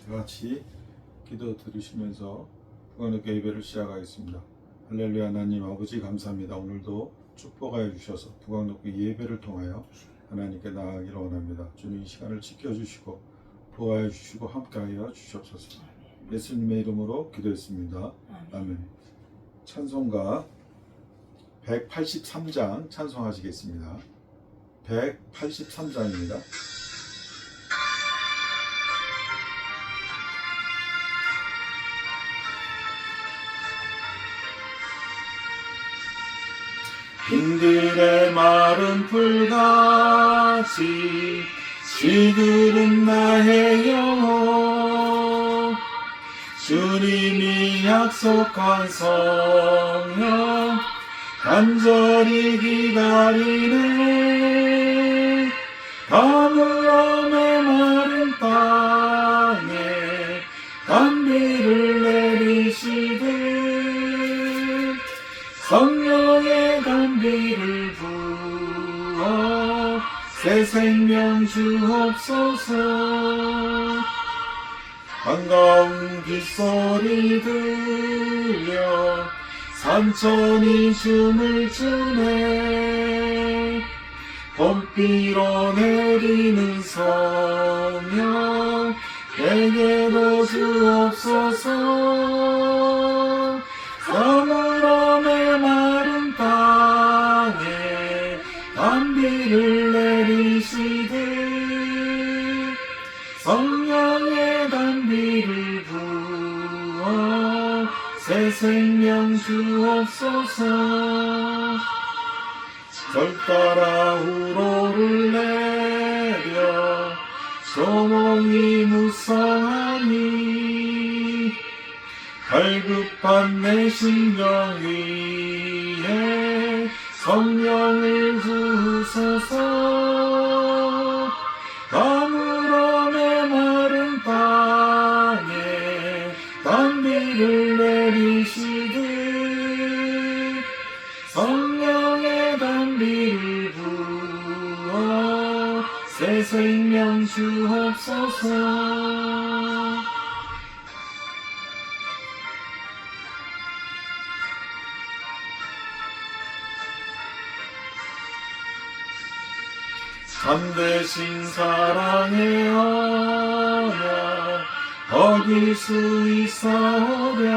같이 기도 들으시면서 북한의교 예배를 시작하겠습니다. 할렐루야. 하나님 아버지 감사합니다. 오늘도 축복하여 주셔서 북한의교 예배를 통하여 하나님께 나아가기를 원합니다. 주님 이 시간을 지켜주시고 보호하여 주시고 함께하여 주시옵소서. 예수님의 이름으로 기도했습니다. 아멘. 찬송가 183장 찬송하시겠습니다. 183장입니다. 빈들의 마른 풀같이 시들은 나의 영혼, 주님이 약속한 성령 간절히 기다리네. 가물함의 마른 땅에 단비를 내리시듯 성령의 단비를 부어 새 생명 주옵소서. 반가운 빗소리 들려 산천이 춤을 추네. 봄비로 내리는 성령 내게도 주옵소서. 사물함의 마른 땅에 단비를 내리시듯 성령의 단비를 부어 새 생명 주옵소서. 절 따라 우로를 내려 소몽이 무성하니 갈급한 내 심령 위에 성령을 부으소서. 가물함의 마른 땅에 단비를 내리시듯 성령의 단비를 부어 새 생명 주옵소서. 참되신 사랑의 언약 어길 수 있사오랴.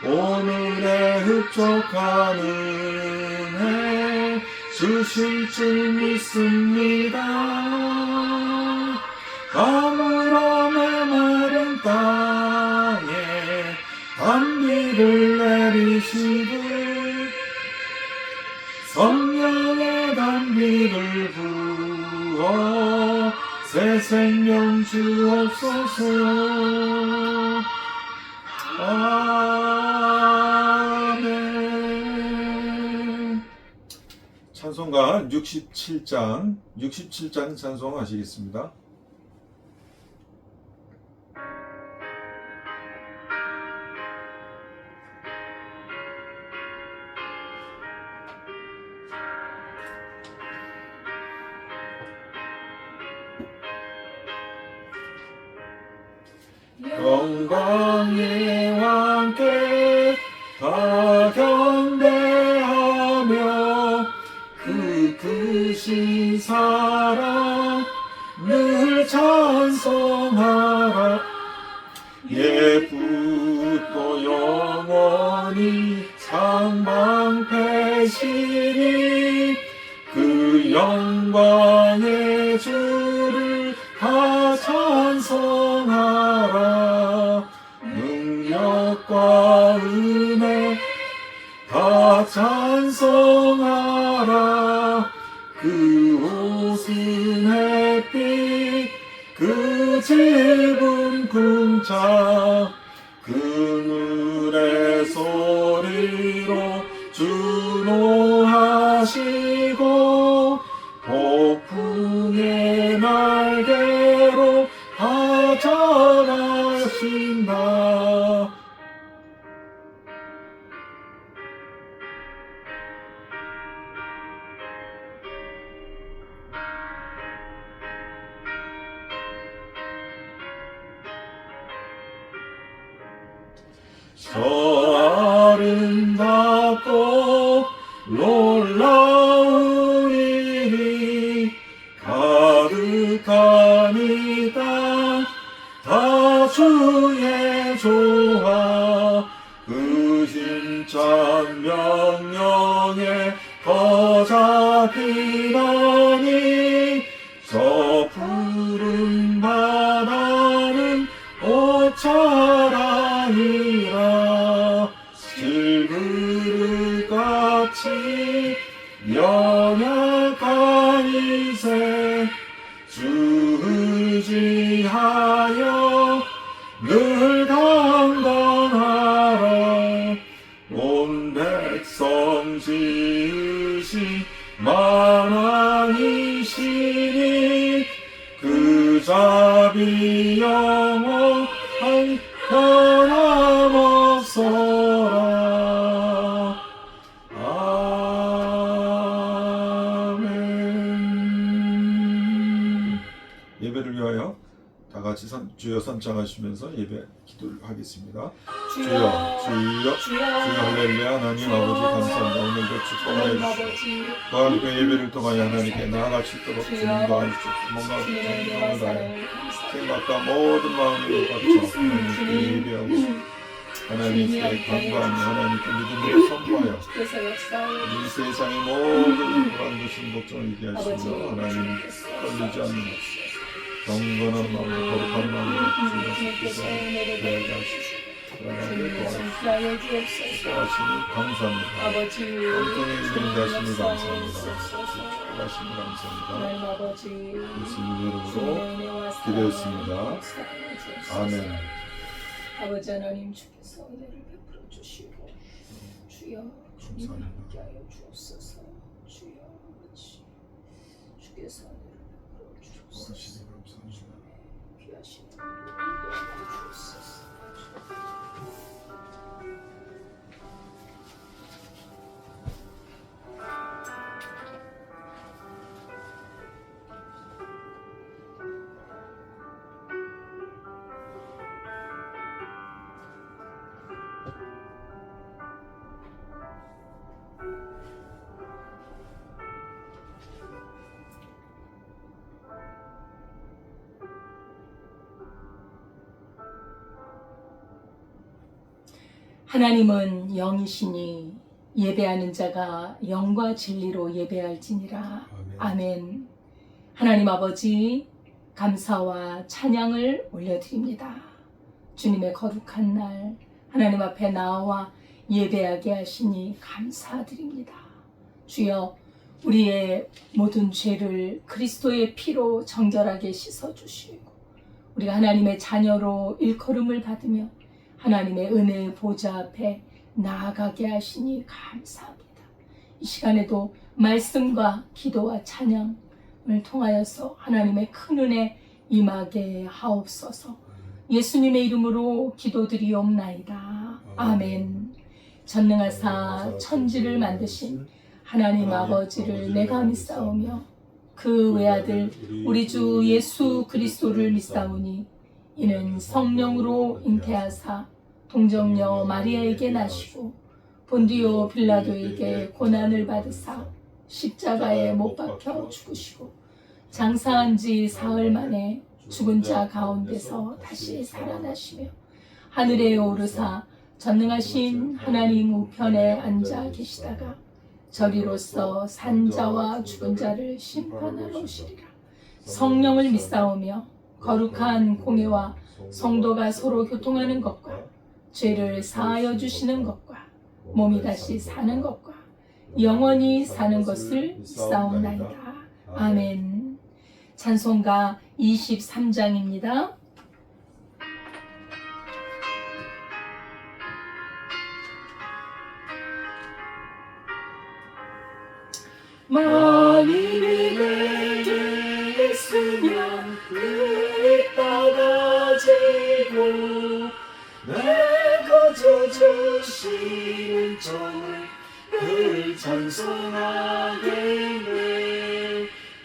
오늘의 흡족한 은혜 주실 줄 믿습니다. 가물함의 마른 땅에 단비를 내리시듯 성령의 단비를 부어 새 생명 주옵소서. 아멘. 찬송가 67장 찬송하시겠습니다. 영광의 왕께 다 경배하며 그 크신 사랑 늘 찬송하라. 예쁘고 영원히 상방패시니 그 영광의 주를 다 찬송하라. 능력과 은혜 다 찬송하라. 그 우신 햇빛 그 짙은 궁창 그늘의 소리로 준호하시고 폭풍의 날개로 하전하신다. 저 아름답고 놀라운 일이 가득한 이 땅 다 주의 조화 그 힘찬 명령에 거잡히나니 저 푸른 바다는 옷자락이라 질그릇같이 연약한 인생 주의하여 늘 강건하라 온 백성 지으신 만왕이시니 그 자비 영원한 변함없어라. 아멘. 예배를 위하여 다 같이 주여 선창하시면서 예배 기도를 하겠습니다. 주여 주여 주여 할렐루야. 하나님 아버지 감사합니다. 오늘도 축복하여 주시고 또 하나님께 예배를 통하여 하나님께 나아갈 수 있도록 주님 도와주시고 뭔가 정성을 다해 생각과 모든 마음으로 바쳐 하나님께 예배하고 하나님께 간구하며 하나님께 믿음으로 선포하여 이 세상의 모든 불안도 신복종을 이기하시며 하나님 떨리지 않는 경건한 마음으로 거룩한 마음으로 주님께서 대하게 하시고 하나님께 도와주시니 감사합니다. 엉뚱히 인자하시니 감사합니다. 하시니 감사합니다. 예수님 이름으로 기도했습니다. 아멘. 아버지 하나님 주께서 은혜를 베풀어 주시고 주여 주님을 함께하여 주옵소서. 주여 아버지 주께서 은혜를 베풀어 주옵소서. 귀하신 은혜를 주옵소서. 하나님은 영이시니 예배하는 자가 영과 진리로 예배할지니라. 아멘. 하나님 아버지 감사와 찬양을 올려드립니다. 주님의 거룩한 날 하나님 앞에 나와 예배하게 하시니 감사드립니다. 주여 우리의 모든 죄를 그리스도의 피로 정결하게 씻어주시고 우리가 하나님의 자녀로 일컬음을 받으며 하나님의 은혜의 보좌 앞에 나아가게 하시니 감사합니다. 이 시간에도 말씀과 기도와 찬양을 통하여서 하나님의 큰 은혜 임하게 하옵소서. 예수님의 이름으로 기도드리옵나이다. 아멘. 전능하사 천지를 만드신 하나님 아버지를 내가 믿사오며 그 외아들 우리 주 예수 그리스도를 믿사오니 이는 성령으로 잉태하사 동정녀 마리아에게 나시고 본디오 빌라도에게 고난을 받으사 십자가에 못 박혀 죽으시고 장사한 지 사흘 만에 죽은 자 가운데서 다시 살아나시며 하늘에 오르사 전능하신 하나님 우편에 앉아 계시다가 저리로서 산 자와 죽은 자를 심판하러 오시리라. 성령을 믿사오며 거룩한 공예와 성도가 서로 교통하는 것과 죄를 사하여 주시는 것과 몸이 다시 사는 것과 영원히 사는 것을 믿사옵나이다. 아멘. 찬송가 23장입니다. 만일 예배를 했으면 그 이따가 지고 내가 주시는 점을 늘 찬송하겠네.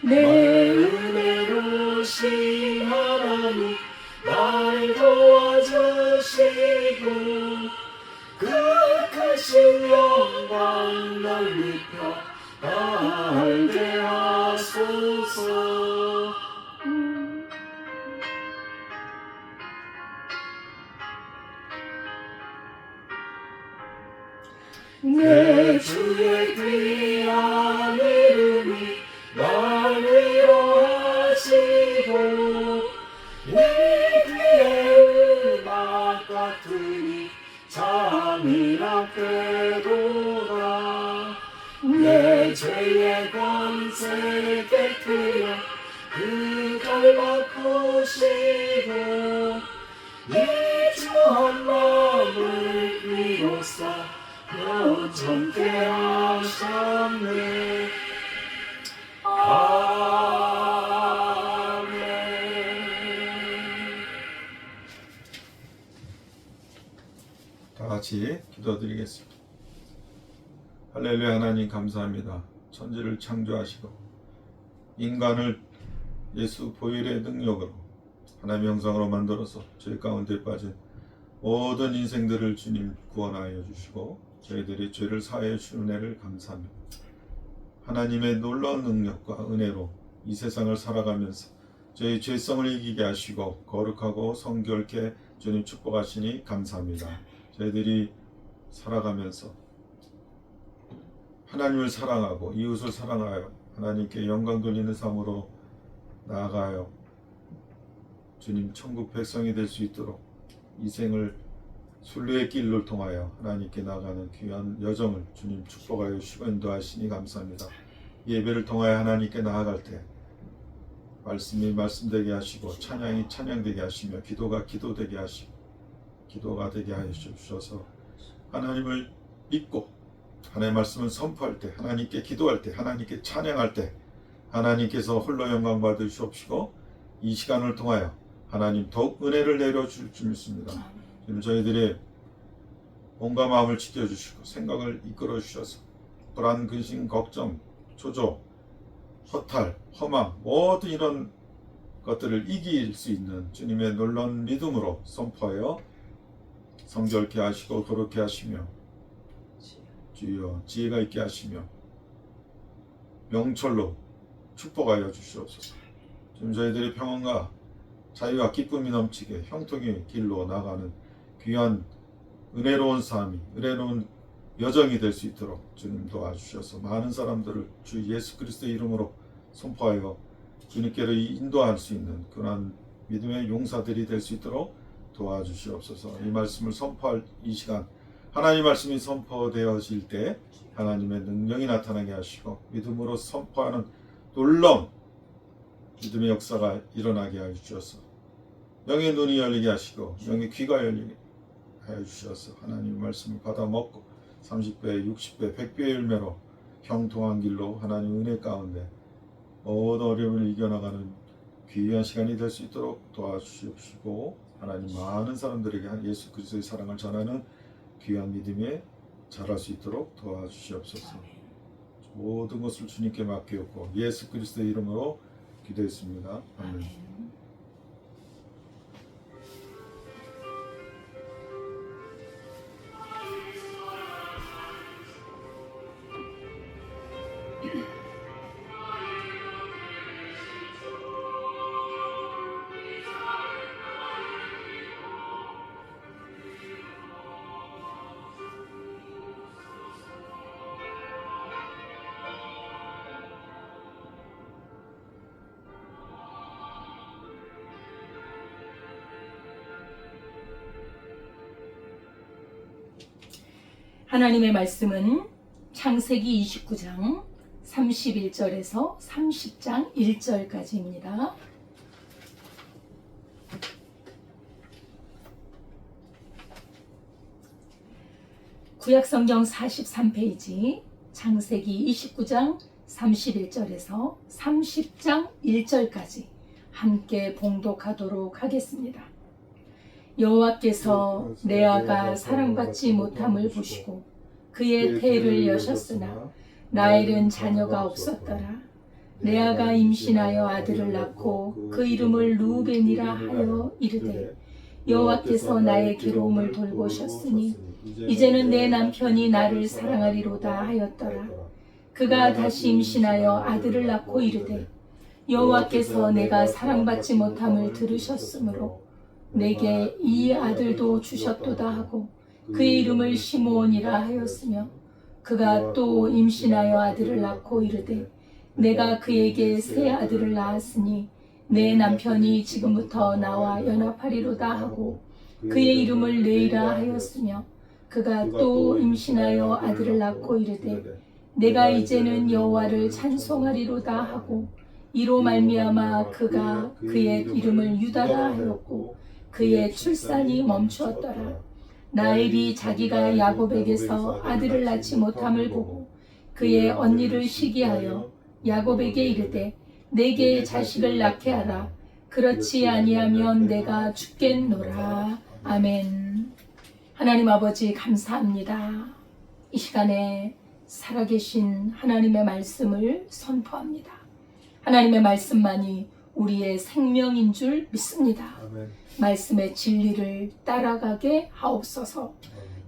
내 은혜로신 하나님 날 도와주시고 땅 넓히며 알게 하소서. 내 주의 귀한 이름이 날 위로하시고 내 귀의 음악 같으니 잠이나 꿰도다. 내 죄의 권세 깨뜨려 그걸 바꾸시고 내 주한 마음을 비로소 영원케 하셨네. 아멘. 다 같이 기도드리겠습니다. 할렐루야. 하나님 감사합니다. 천지를 창조하시고 인간을 예수 보혈의 능력으로 하나님의 형상으로 만들어서 죄 가운데 빠진 모든 인생들을 주님 구원하여 주시고 저희들이 죄를 사하여 주신 은혜를 감사합니다. 하나님의 놀라운 능력과 은혜로 이 세상을 살아가면서 저희 죄성을 이기게 하시고 거룩하고 성결케 주님 축복하시니 감사합니다. 저희들이 살아가면서 하나님을 사랑하고 이웃을 사랑하여 하나님께 영광 돌리는 삶으로 나아가요 주님 천국 백성이 될 수 있도록 이 생을 순례의 길을 통하여 하나님께 나가는 귀한 여정을 주님 축복하여 주시고 인도하시니 감사합니다. 예배를 통하여 하나님께 나아갈 때 말씀이 말씀되게 하시고 찬양이 찬양되게 하시며 기도가 기도되게 하시고 기도가 되게 하여 주셔서 하나님을 믿고 하나님의 말씀을 선포할 때 하나님께 기도할 때 하나님께 찬양할 때 하나님께서 홀로 영광 받으시옵시고 이 시간을 통하여 하나님 더욱 은혜를 내려줄 줄 믿습니다. 지금 저희들의 몸과 마음을 지켜주시고 생각을 이끌어 주셔서 불안, 근심, 걱정, 초조, 허탈, 허망 모든 이런 것들을 이길 수 있는 주님의 놀라운 믿음으로 선포하여 성결케 하시고 거룩케 하시며 주여 지혜가 있게 하시며 명철로 축복하여 주시옵소서. 지금 저희들이 평안과 자유와 기쁨이 넘치게 형통의 길로 나가는 귀한 은혜로운 삶이 은혜로운 여정이 될 수 있도록 주님 도와주셔서 많은 사람들을 주 예수 그리스도의 이름으로 선포하여 주님께로 인도할 수 있는 그런 믿음의 용사들이 될 수 있도록 도와주시옵소서. 이 말씀을 선포할 이 시간 하나님 말씀이 선포되어질 때 하나님의 능력이 나타나게 하시고 믿음으로 선포하는 놀라운 믿음의 역사가 일어나게 하여 주셔서 영의 눈이 열리게 하시고 영의 귀가 열리게 하여 주셔서 하나님의 말씀을 받아 먹고 30배, 60배, 100배의 열매로 형통한 길로 하나님 은혜 가운데 모든 어려움을 이겨나가는 귀한 시간이 될 수 있도록 도와주시옵시고 하나님 많은 사람들에게 예수 그리스도의 사랑을 전하는 귀한 믿음에 자랄 수 있도록 도와주시옵소서. 모든 것을 주님께 맡기었고 예수 그리스도의 이름으로 기도했습니다. 아멘. 하나님의 말씀은 창세기 29장 31절에서 30장 1절까지입니다. 구약성경 43페이지 창세기 29장 31절에서 30장 1절까지 함께 봉독하도록 하겠습니다. 여호와께서 레아가 사랑받지 못함을 보시고 그의 태를 여셨으나 라헬은 자녀가 없었더라. 레아가 임신하여 아들을 낳고 그 이름을 루벤이라 하여 이르되 여호와께서 나의 괴로움을 돌보셨으니 이제는 내 남편이 나를 사랑하리로다 하였더라. 그가 다시 임신하여 아들을 낳고 이르되 여호와께서 내가 사랑받지 못함을 들으셨으므로 내게 이 아들도 주셨도다 하고 그의 이름을 시므온이라 하였으며 그가 또 임신하여 아들을 낳고 이르되 내가 그에게 새 아들을 낳았으니 내 남편이 지금부터 나와 연합하리로다 하고 그의 이름을 레이라 하였으며 그가 또 임신하여 아들을 낳고 이르되 내가 이제는 여호와를 찬송하리로다 하고 이로 말미암아 그가 그의 이름을 유다라 하였고 그의 출산이 멈추었더라. 라헬이 자기가 야곱에게서 아들을 낳지 못함을 보고 그의 언니를 시기하여 야곱에게 이르되 내게 자식을 낳게 하라. 그렇지 아니하면 내가 죽겠노라. 아멘. 하나님 아버지 감사합니다. 이 시간에 살아계신 하나님의 말씀을 선포합니다. 하나님의 말씀만이 우리의 생명인 줄 믿습니다. 아멘. 말씀의 진리를 따라가게 하옵소서.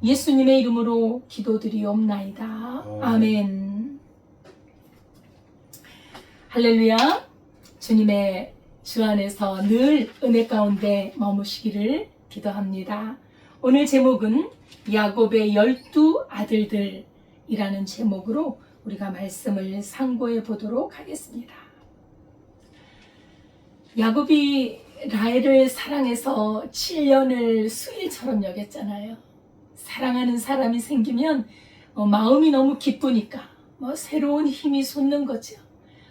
예수님의 이름으로 기도드리옵나이다. 아멘. 할렐루야. 주님의 주 안에서 늘 은혜 가운데 머무시기를 기도합니다. 오늘 제목은 야곱의 12 아들들이라는 제목으로 우리가 말씀을 상고해 보도록 하겠습니다. 야곱이 라헬을 사랑해서 7년을 수일처럼 여겼잖아요. 사랑하는 사람이 생기면 마음이 너무 기쁘니까 새로운 힘이 솟는 거죠.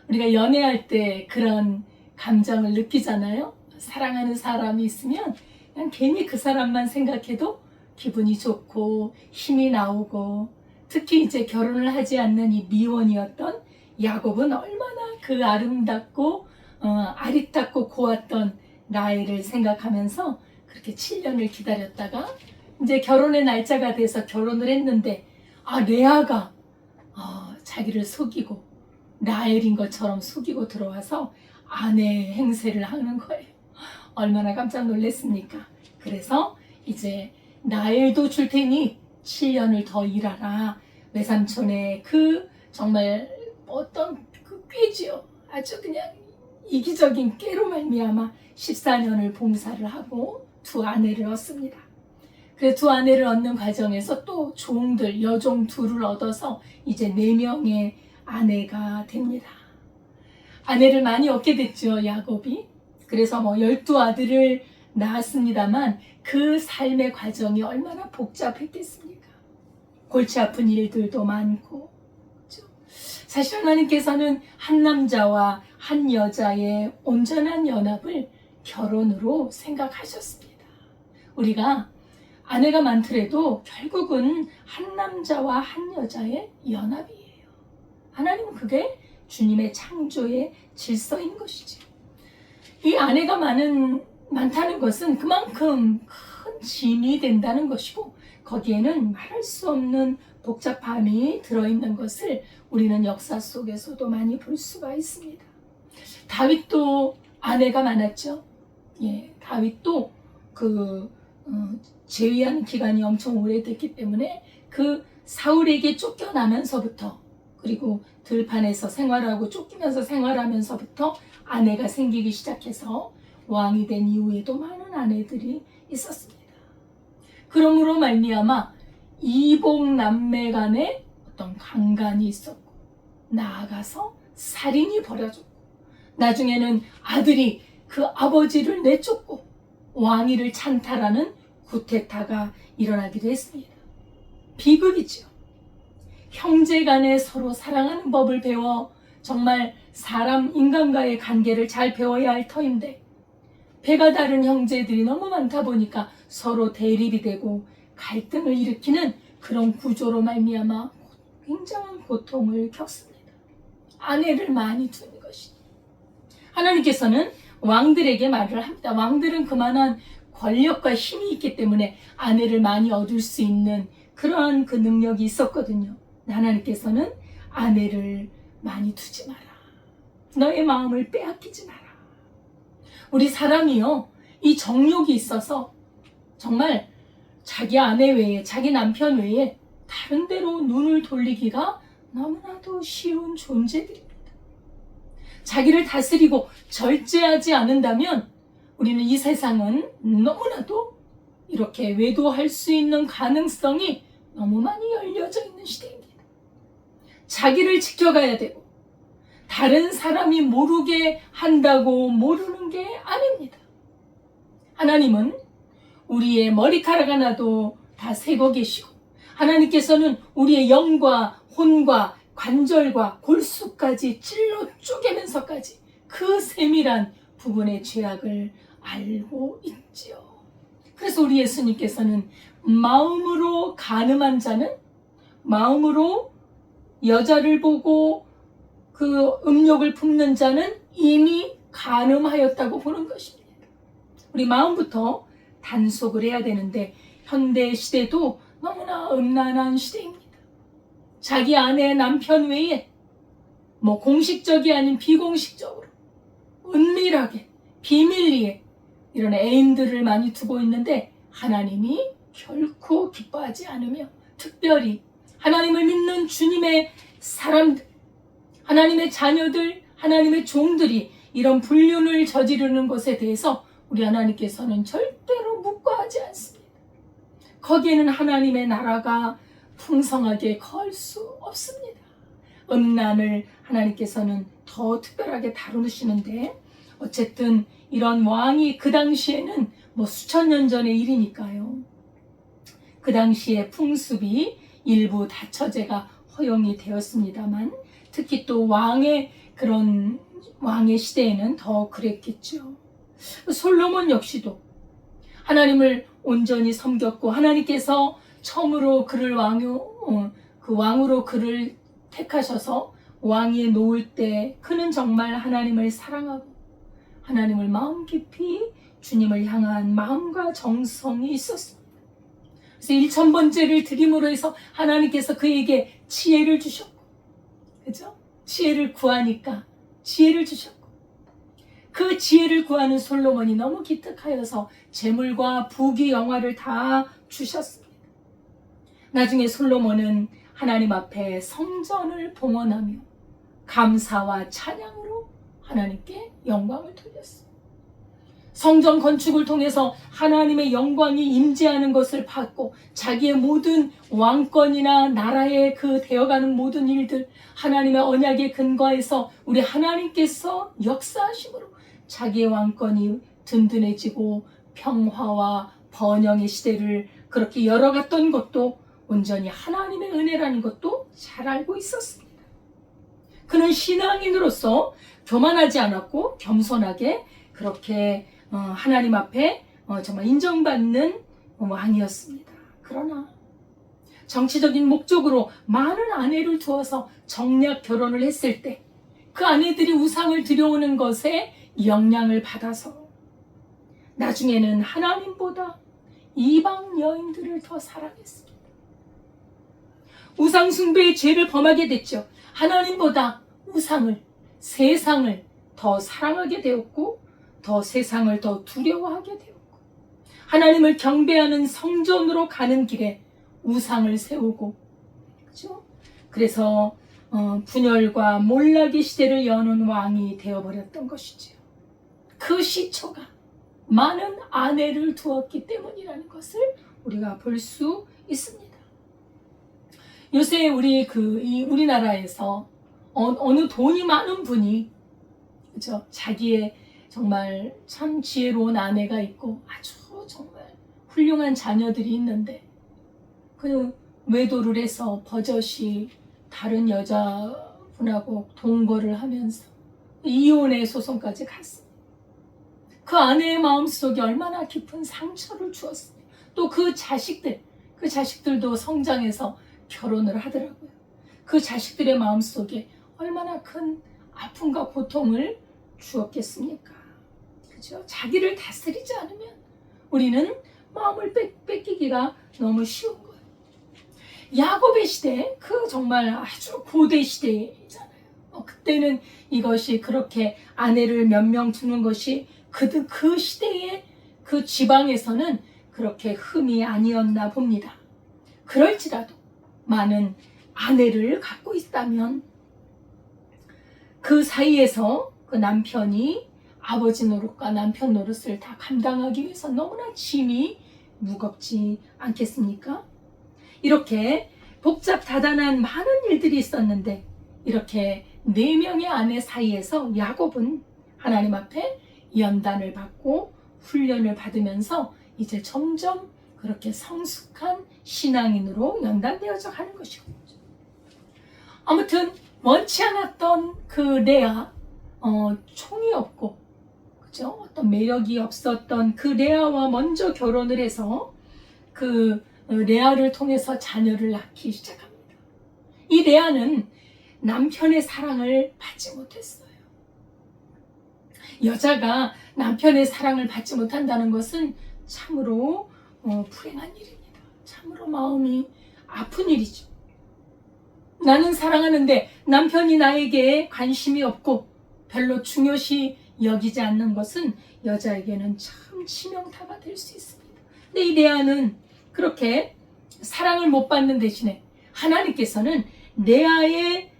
우리가 연애할 때 그런 감정을 느끼잖아요. 사랑하는 사람이 있으면 그냥 괜히 그 사람만 생각해도 기분이 좋고 힘이 나오고, 특히 이제 결혼을 하지 않는 이 미혼이었던 야곱은 얼마나 그 아름답고 아리따고 고왔던 라헬을 생각하면서 그렇게 7년을 기다렸다가 이제 결혼의 날짜가 돼서 결혼을 했는데 레아가 자기를 속이고 라헬인 것처럼 속이고 들어와서 아내의 행세를 하는 거예요. 얼마나 깜짝 놀랐습니까? 그래서 이제 라헬도 줄 테니 7년을 더 일하라. 외삼촌의 그 정말 어떤 그 꾀지요. 아주 그냥 이기적인 꾀로 말미암아 14년을 봉사를 하고 두 아내를 얻습니다. 그래서 두 아내를 얻는 과정에서 또 종들, 여종 둘을 얻어서 이제 4명의 아내가 됩니다. 아내를 많이 얻게 됐죠, 야곱이. 그래서 12아들을 낳았습니다만 그 삶의 과정이 얼마나 복잡했겠습니까? 골치 아픈 일들도 많고. 그렇죠? 사실 하나님께서는 한 남자와 한 여자의 온전한 연합을 결혼으로 생각하셨습니다. 우리가 아내가 많더라도 결국은 한 남자와 한 여자의 연합이에요. 하나님은 그게 주님의 창조의 질서인 것이죠. 이 아내가 많다는 것은 그만큼 큰 짐이 된다는 것이고, 거기에는 말할 수 없는 복잡함이 들어있는 것을 우리는 역사 속에서도 많이 볼 수가 있습니다. 다윗도 아내가 많았죠. 다윗도 재위한 기간이 엄청 오래됐기 때문에 그 사울에게 쫓겨나면서부터, 그리고 들판에서 생활하고 쫓기면서 생활하면서부터 아내가 생기기 시작해서 왕이 된 이후에도 많은 아내들이 있었습니다. 그러므로 말미암아 이복 남매 간에 어떤 강간이 있었고, 나아가서 살인이 벌어졌고, 나중에는 아들이 그 아버지를 내쫓고 왕위를 찬탈하는 구테타가 일어나기도 했습니다. 비극이죠. 형제 간에 서로 사랑하는 법을 배워 정말 인간과의 관계를 잘 배워야 할 터인데, 배가 다른 형제들이 너무 많다 보니까 서로 대립이 되고 갈등을 일으키는 그런 구조로 말미암아 굉장한 고통을 겪습니다. 아내를 많이 두는 것이. 하나님께서는 왕들에게 말을 합니다. 왕들은 그만한 권력과 힘이 있기 때문에 아내를 많이 얻을 수 있는 그러한 그 능력이 있었거든요. 하나님께서는 아내를 많이 두지 마라. 너의 마음을 빼앗기지 마라. 우리 사람이요, 이 정욕이 있어서 정말 자기 아내 외에, 자기 남편 외에 다른 데로 눈을 돌리기가 너무나도 쉬운 존재들입니다. 자기를 다스리고 절제하지 않는다면 우리는 이 세상은 너무나도 이렇게 외도할 수 있는 가능성이 너무 많이 열려져 있는 시대입니다. 자기를 지켜가야 되고 다른 사람이 모르게 한다고 모르는 게 아닙니다. 하나님은 우리의 머리카락 하나도 다 세고 계시고 하나님께서는 우리의 영과 혼과 관절과 골수까지 찔러 쪼개면서까지 그 세밀한 부분의 죄악을 알고 있지요. 그래서 우리 예수님께서는 마음으로 간음한 자는 마음으로 여자를 보고 그 음욕을 품는 자는 이미 간음하였다고 보는 것입니다. 우리 마음부터 단속을 해야 되는데 현대 시대도 너무나 음란한 시대입니다. 자기 아내 남편 외에 공식적이 아닌 비공식적으로 은밀하게 비밀리에 이런 애인들을 많이 두고 있는데 하나님이 결코 기뻐하지 않으며 특별히 하나님을 믿는 주님의 사람들, 하나님의 자녀들, 하나님의 종들이 이런 불륜을 저지르는 것에 대해서 우리 하나님께서는 절대로 묵과하지 않습니다. 거기에는 하나님의 나라가 풍성하게 거할 수 없습니다. 음란을 하나님께서는 더 특별하게 다루시는데 어쨌든 이런 왕이 그 당시에는 수천 년 전의 일이니까요. 그 당시에 풍습이 일부 다처제가 허용이 되었습니다만 특히 또 왕의 시대에는 더 그랬겠죠. 솔로몬 역시도 하나님을 온전히 섬겼고 하나님께서 처음으로 그를 왕으로 그를 택하셔서 왕위에 놓을 때 그는 정말 하나님을 사랑하고 하나님을 마음 깊이 주님을 향한 마음과 정성이 있었습니다. 그래서 1000번째를 드림으로 해서 하나님께서 그에게 지혜를 주셨고, 그죠? 지혜를 구하니까 지혜를 주셨고, 그 지혜를 구하는 솔로몬이 너무 기특하여서 재물과 부귀 영화를 다 주셨습니다. 나중에 솔로몬은 하나님 앞에 성전을 봉헌하며 감사와 찬양으로 하나님께 영광을 돌렸습니다. 성전 건축을 통해서 하나님의 영광이 임재하는 것을 봤고 자기의 모든 왕권이나 나라의 그 되어가는 모든 일들 하나님의 언약에 근거해서 우리 하나님께서 역사하심으로 자기의 왕권이 든든해지고 평화와 번영의 시대를 그렇게 열어갔던 것도 온전히 하나님의 은혜라는 것도 잘 알고 있었습니다. 그는 신앙인으로서 교만하지 않았고 겸손하게 그렇게 하나님 앞에 정말 인정받는 왕이었습니다. 그러나 정치적인 목적으로 많은 아내를 두어서 정략 결혼을 했을 때 그 아내들이 우상을 들여오는 것에 영향을 받아서 나중에는 하나님보다 이방 여인들을 더 사랑했습니다. 우상 숭배의 죄를 범하게 됐죠. 하나님보다 우상을, 세상을 더 사랑하게 되었고 더 세상을 더 두려워하게 되었고 하나님을 경배하는 성전으로 가는 길에 우상을 세우고 그렇죠? 그래서 분열과 몰락의 시대를 여는 왕이 되어버렸던 것이지요. 그 시초가 많은 아내를 두었기 때문이라는 것을 우리가 볼 수 있습니다. 요새 우리나라에서 어느 돈이 많은 분이 그렇죠? 자기의 정말 참 지혜로운 아내가 있고 아주 정말 훌륭한 자녀들이 있는데 그 외도를 해서 버젓이 다른 여자분하고 동거를 하면서 이혼의 소송까지 갔습니다. 그 아내의 마음속에 얼마나 깊은 상처를 주었습니다. 또 그 자식들도 성장해서 결혼을 하더라고요. 그 자식들의 마음속에 얼마나 큰 아픔과 고통을 주었겠습니까? 그죠? 자기를 다스리지 않으면 우리는 마음을 뺏기기가 너무 쉬운 거예요. 야곱의 시대, 그 정말 아주 고대 시대잖아요. 그때는 이것이 그렇게 아내를 몇 명 두는 것이 그 시대의 그 지방에서는 그렇게 흠이 아니었나 봅니다. 그럴지라도 많은 아내를 갖고 있다면 그 사이에서 그 남편이 아버지 노릇과 남편 노릇을 다 감당하기 위해서 너무나 짐이 무겁지 않겠습니까? 이렇게 복잡다단한 많은 일들이 있었는데 이렇게 4명의 아내 사이에서 야곱은 하나님 앞에 연단을 받고 훈련을 받으면서 이제 점점 그렇게 성숙한 신앙인으로 연단되어져 가는 것이고, 아무튼 원치 않았던 그 레아, 총이 없고 그죠? 어떤 매력이 없었던 그 레아와 먼저 결혼을 해서 그 레아를 통해서 자녀를 낳기 시작합니다. 이 레아는 남편의 사랑을 받지 못했어요. 여자가 남편의 사랑을 받지 못한다는 것은 참으로 불행한 일입니다. 참으로 마음이 아픈 일이죠. 나는 사랑하는데 남편이 나에게 관심이 없고 별로 중요시 여기지 않는 것은 여자에게는 참 치명타가 될 수 있습니다. 근데 이 레아는 그렇게 사랑을 못 받는 대신에 하나님께서는 레아의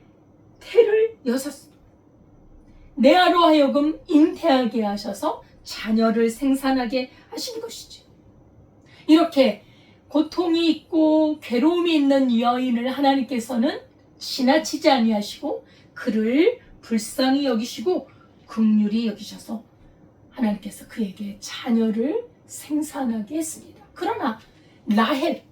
태를 여셨습니다. 레아로 하여금 잉태하게 하셔서 자녀를 생산하게 하신 것이죠. 이렇게 고통이 있고 괴로움이 있는 여인을 하나님께서는 지나치지 아니하시고 그를 불쌍히 여기시고 긍휼히 여기셔서 하나님께서 그에게 자녀를 생산하게 했습니다. 그러나 라헬,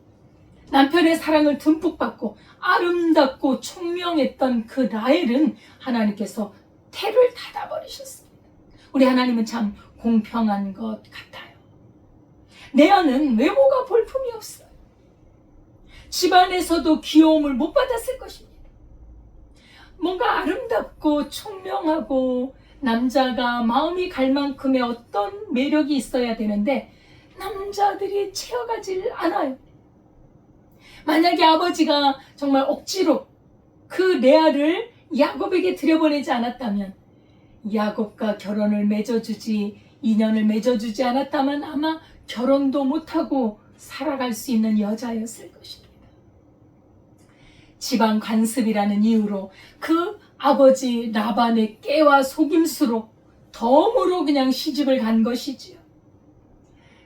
남편의 사랑을 듬뿍 받고 아름답고 총명했던 그 라헬은 하나님께서 태를 닫아버리셨습니다. 우리 하나님은 참 공평한 것 같아요. 레아는 외모가 볼품이 없어요. 집안에서도 귀여움을 못 받았을 것입니다. 뭔가 아름답고 총명하고 남자가 마음이 갈 만큼의 어떤 매력이 있어야 되는데 남자들이 채워가질 않아요. 만약에 아버지가 정말 억지로 그 레아를 야곱에게 들여보내지 않았다면, 야곱과 결혼을 맺어주지, 인연을 맺어주지 않았다면 아마 결혼도 못하고 살아갈 수 있는 여자였을 것입니다. 집안 관습이라는 이유로 그 아버지 라반의 깨와 속임수로 덤으로 그냥 시집을 간 것이지요.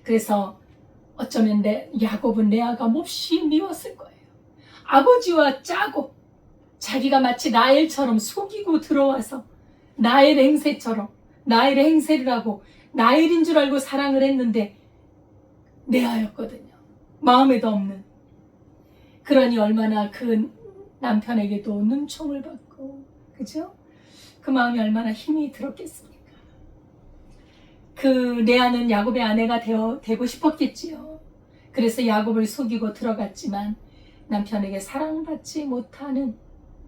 그래서 어쩌면 야곱은 레아가 몹시 미웠을 거예요. 아버지와 짜고 자기가 마치 라헬처럼 속이고 들어와서 라헬 행세처럼 라헬의 행세를 하고 라헬인 줄 알고 사랑을 했는데 레아였거든요. 마음에도 없는. 그러니 얼마나 그 남편에게도 눈총을 받고, 그죠? 그 마음이 얼마나 힘이 들었겠습니까? 그 레아는 야곱의 아내가 되고 싶었겠지요. 그래서 야곱을 속이고 들어갔지만 남편에게 사랑받지 못하는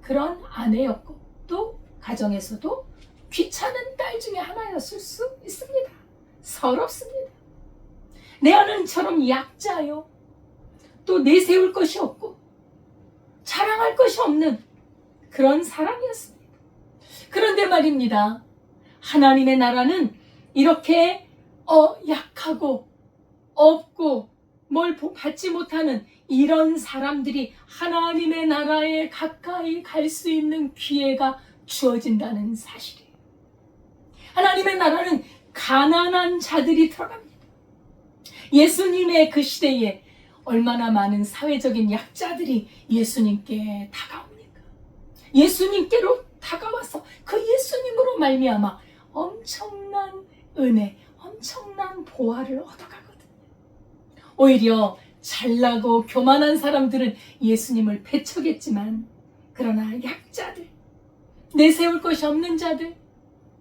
그런 아내였고, 또 가정에서도 귀찮은 딸 중에 하나였을 수 있습니다. 서럽습니다. 레아는처럼 약자요. 또 내세울 것이 없고 자랑할 것이 없는 그런 사람이었습니다. 그런데 말입니다. 하나님의 나라는 이렇게 약하고 없고 뭘 받지 못하는 이런 사람들이 하나님의 나라에 가까이 갈 수 있는 기회가 주어진다는 사실이에요. 하나님의 나라는 가난한 자들이 들어갑니다. 예수님의 그 시대에 얼마나 많은 사회적인 약자들이 예수님께 다가옵니까? 예수님께로 다가와서 그 예수님으로 말미암아 엄청난 은혜, 엄청난 보화를 얻어가거든요. 오히려 잘나고 교만한 사람들은 예수님을 배척했지만, 그러나 약자들, 내세울 것이 없는 자들,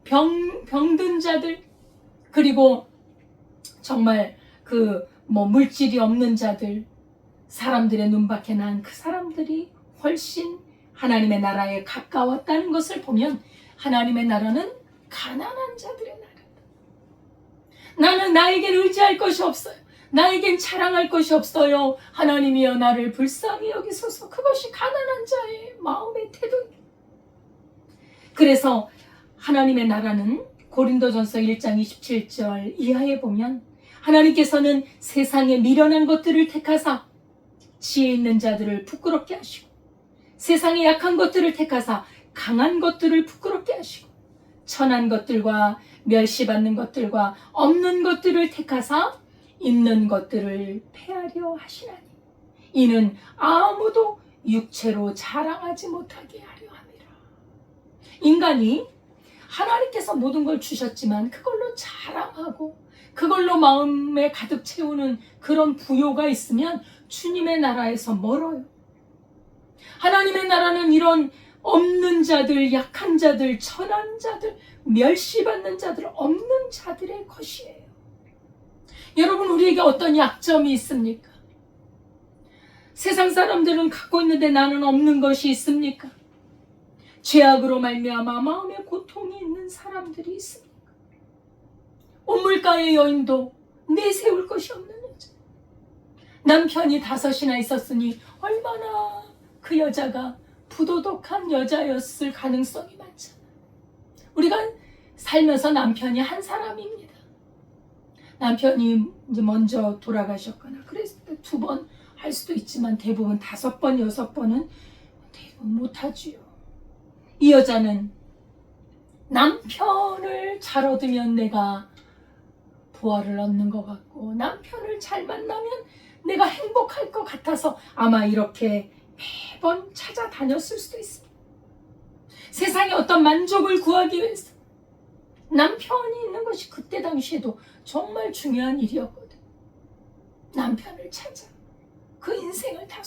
병든 자들, 그리고 정말 물질이 없는 자들, 사람들의 눈밖에 난 그 사람들이 훨씬 하나님의 나라에 가까웠다는 것을 보면 하나님의 나라는 가난한 자들의 나라다. 나는 나에겐 의지할 것이 없어요. 나에겐 자랑할 것이 없어요. 하나님이여 나를 불쌍히 여기소서. 그것이 가난한 자의 마음의 태도입니다. 그래서 하나님의 나라는 고린도전서 1장 27절 이하에 보면 하나님께서는 세상에 미련한 것들을 택하사 지혜 있는 자들을 부끄럽게 하시고 세상에 약한 것들을 택하사 강한 것들을 부끄럽게 하시고 천한 것들과 멸시받는 것들과 없는 것들을 택하사 있는 것들을 폐하려 하시나니 이는 아무도 육체로 자랑하지 못하게 하려 함이라. 인간이 하나님께서 모든 걸 주셨지만 그걸로 자랑하고 그걸로 마음에 가득 채우는 그런 부요가 있으면 주님의 나라에서 멀어요. 하나님의 나라는 이런 없는 자들, 약한 자들, 천한 자들, 멸시받는 자들, 없는 자들의 것이에요. 여러분, 우리에게 어떤 약점이 있습니까? 세상 사람들은 갖고 있는데 나는 없는 것이 있습니까? 죄악으로 말미암아 마음에 고통이 있는 사람들이 있습니까? 우물가의 여인도 내세울 것이 없는 여자. 남편이 5이나 있었으니 얼마나 그 여자가 부도덕한 여자였을 가능성이 많잖아요. 우리가 살면서 남편이 한 사람입니다. 남편이 이제 먼저 돌아가셨거나 그랬을 때 2번 할 수도 있지만 대부분 5번, 6번은 대부분 못하지요. 이 여자는 남편을 잘 얻으면 내가 부활을 얻는 것 같고 남편을 잘 만나면 내가 행복할 것 같아서 아마 이렇게 매번 찾아다녔을 수도 있습니다. 세상에 어떤 만족을 구하기 위해서 남편이 있는 것이 그때 당시에도 정말 중요한 일이었거든. 남편을 찾아 그 인생을 다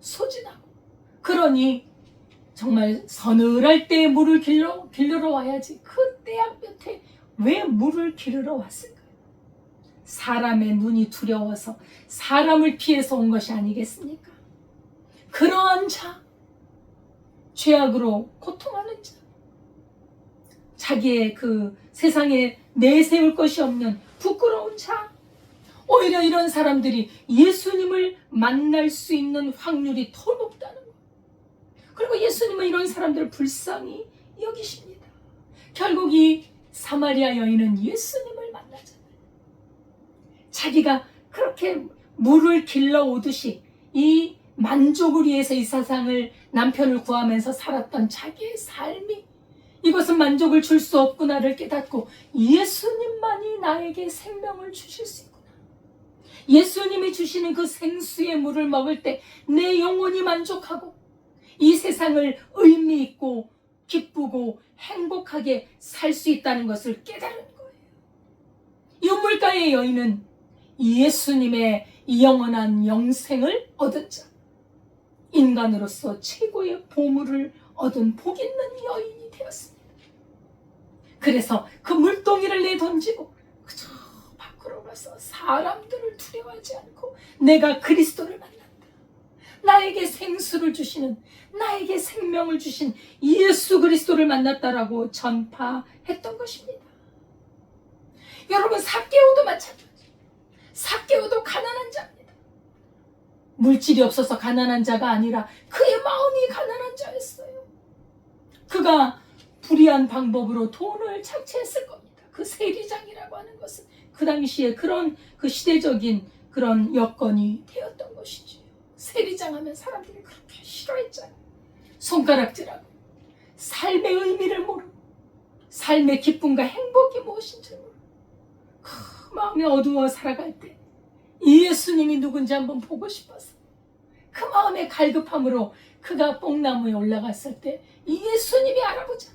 소진하고 그러니 정말 서늘할 때 물을 길르러 와야지 그 떼약 볕에 왜 물을 길르러 왔을까요? 사람의 눈이 두려워서 사람을 피해서 온 것이 아니겠습니까? 그러한 자, 죄악으로 고통하는 자, 자기의 그 세상에 내세울 것이 없는 부끄러운 자, 오히려 이런 사람들이 예수님을 만날 수 있는 확률이 더 높다는 것. 그리고 예수님은 이런 사람들을 불쌍히 여기십니다. 결국 이 사마리아 여인은 예수님을 만나잖아요. 자기가 그렇게 물을 길러 오듯이 이 만족을 위해서 이 세상을 남편을 구하면서 살았던 자기의 삶이 이것은 만족을 줄 수 없구나를 깨닫고 예수님만이 나에게 생명을 주실 수 있구나. 예수님이 주시는 그 생수의 물을 먹을 때 내 영혼이 만족하고 이 세상을 의미 있고 기쁘고 행복하게 살 수 있다는 것을 깨달은 거예요. 이 우물가의 여인은 예수님의 영원한 영생을 얻은 자, 인간으로서 최고의 보물을 얻은 복 있는 여인이 되었습니다. 그래서 그 물동이를 내던지고 그저 밖으로 가서 사람들을 두려워하지 않고 내가 그리스도를 만났다. 나에게 생수를 주시는, 나에게 생명을 주신 예수 그리스도를 만났다라고 전파했던 것입니다. 여러분, 삭개오도 마찬가지예요. 삭개오도 가난한 자입니다. 물질이 없어서 가난한 자가 아니라 그의 마음이 가난한 자였어요. 그가 불의한 방법으로 돈을 착취했을 겁니다. 그 세리장이라고 하는 것은 그 당시에 그런 그 시대적인 그런 여건이 되었던 것이지요. 세리장 하면 사람들이 그렇게 싫어했잖아요. 손가락질하고 삶의 의미를 모르고 삶의 기쁨과 행복이 무엇인지 모르고 그 마음이 어두워 살아갈 때 예수님이 누군지 한번 보고 싶어서 그 마음의 갈급함으로 그가 뽕나무에 올라갔을 때 예수님이 알아보자.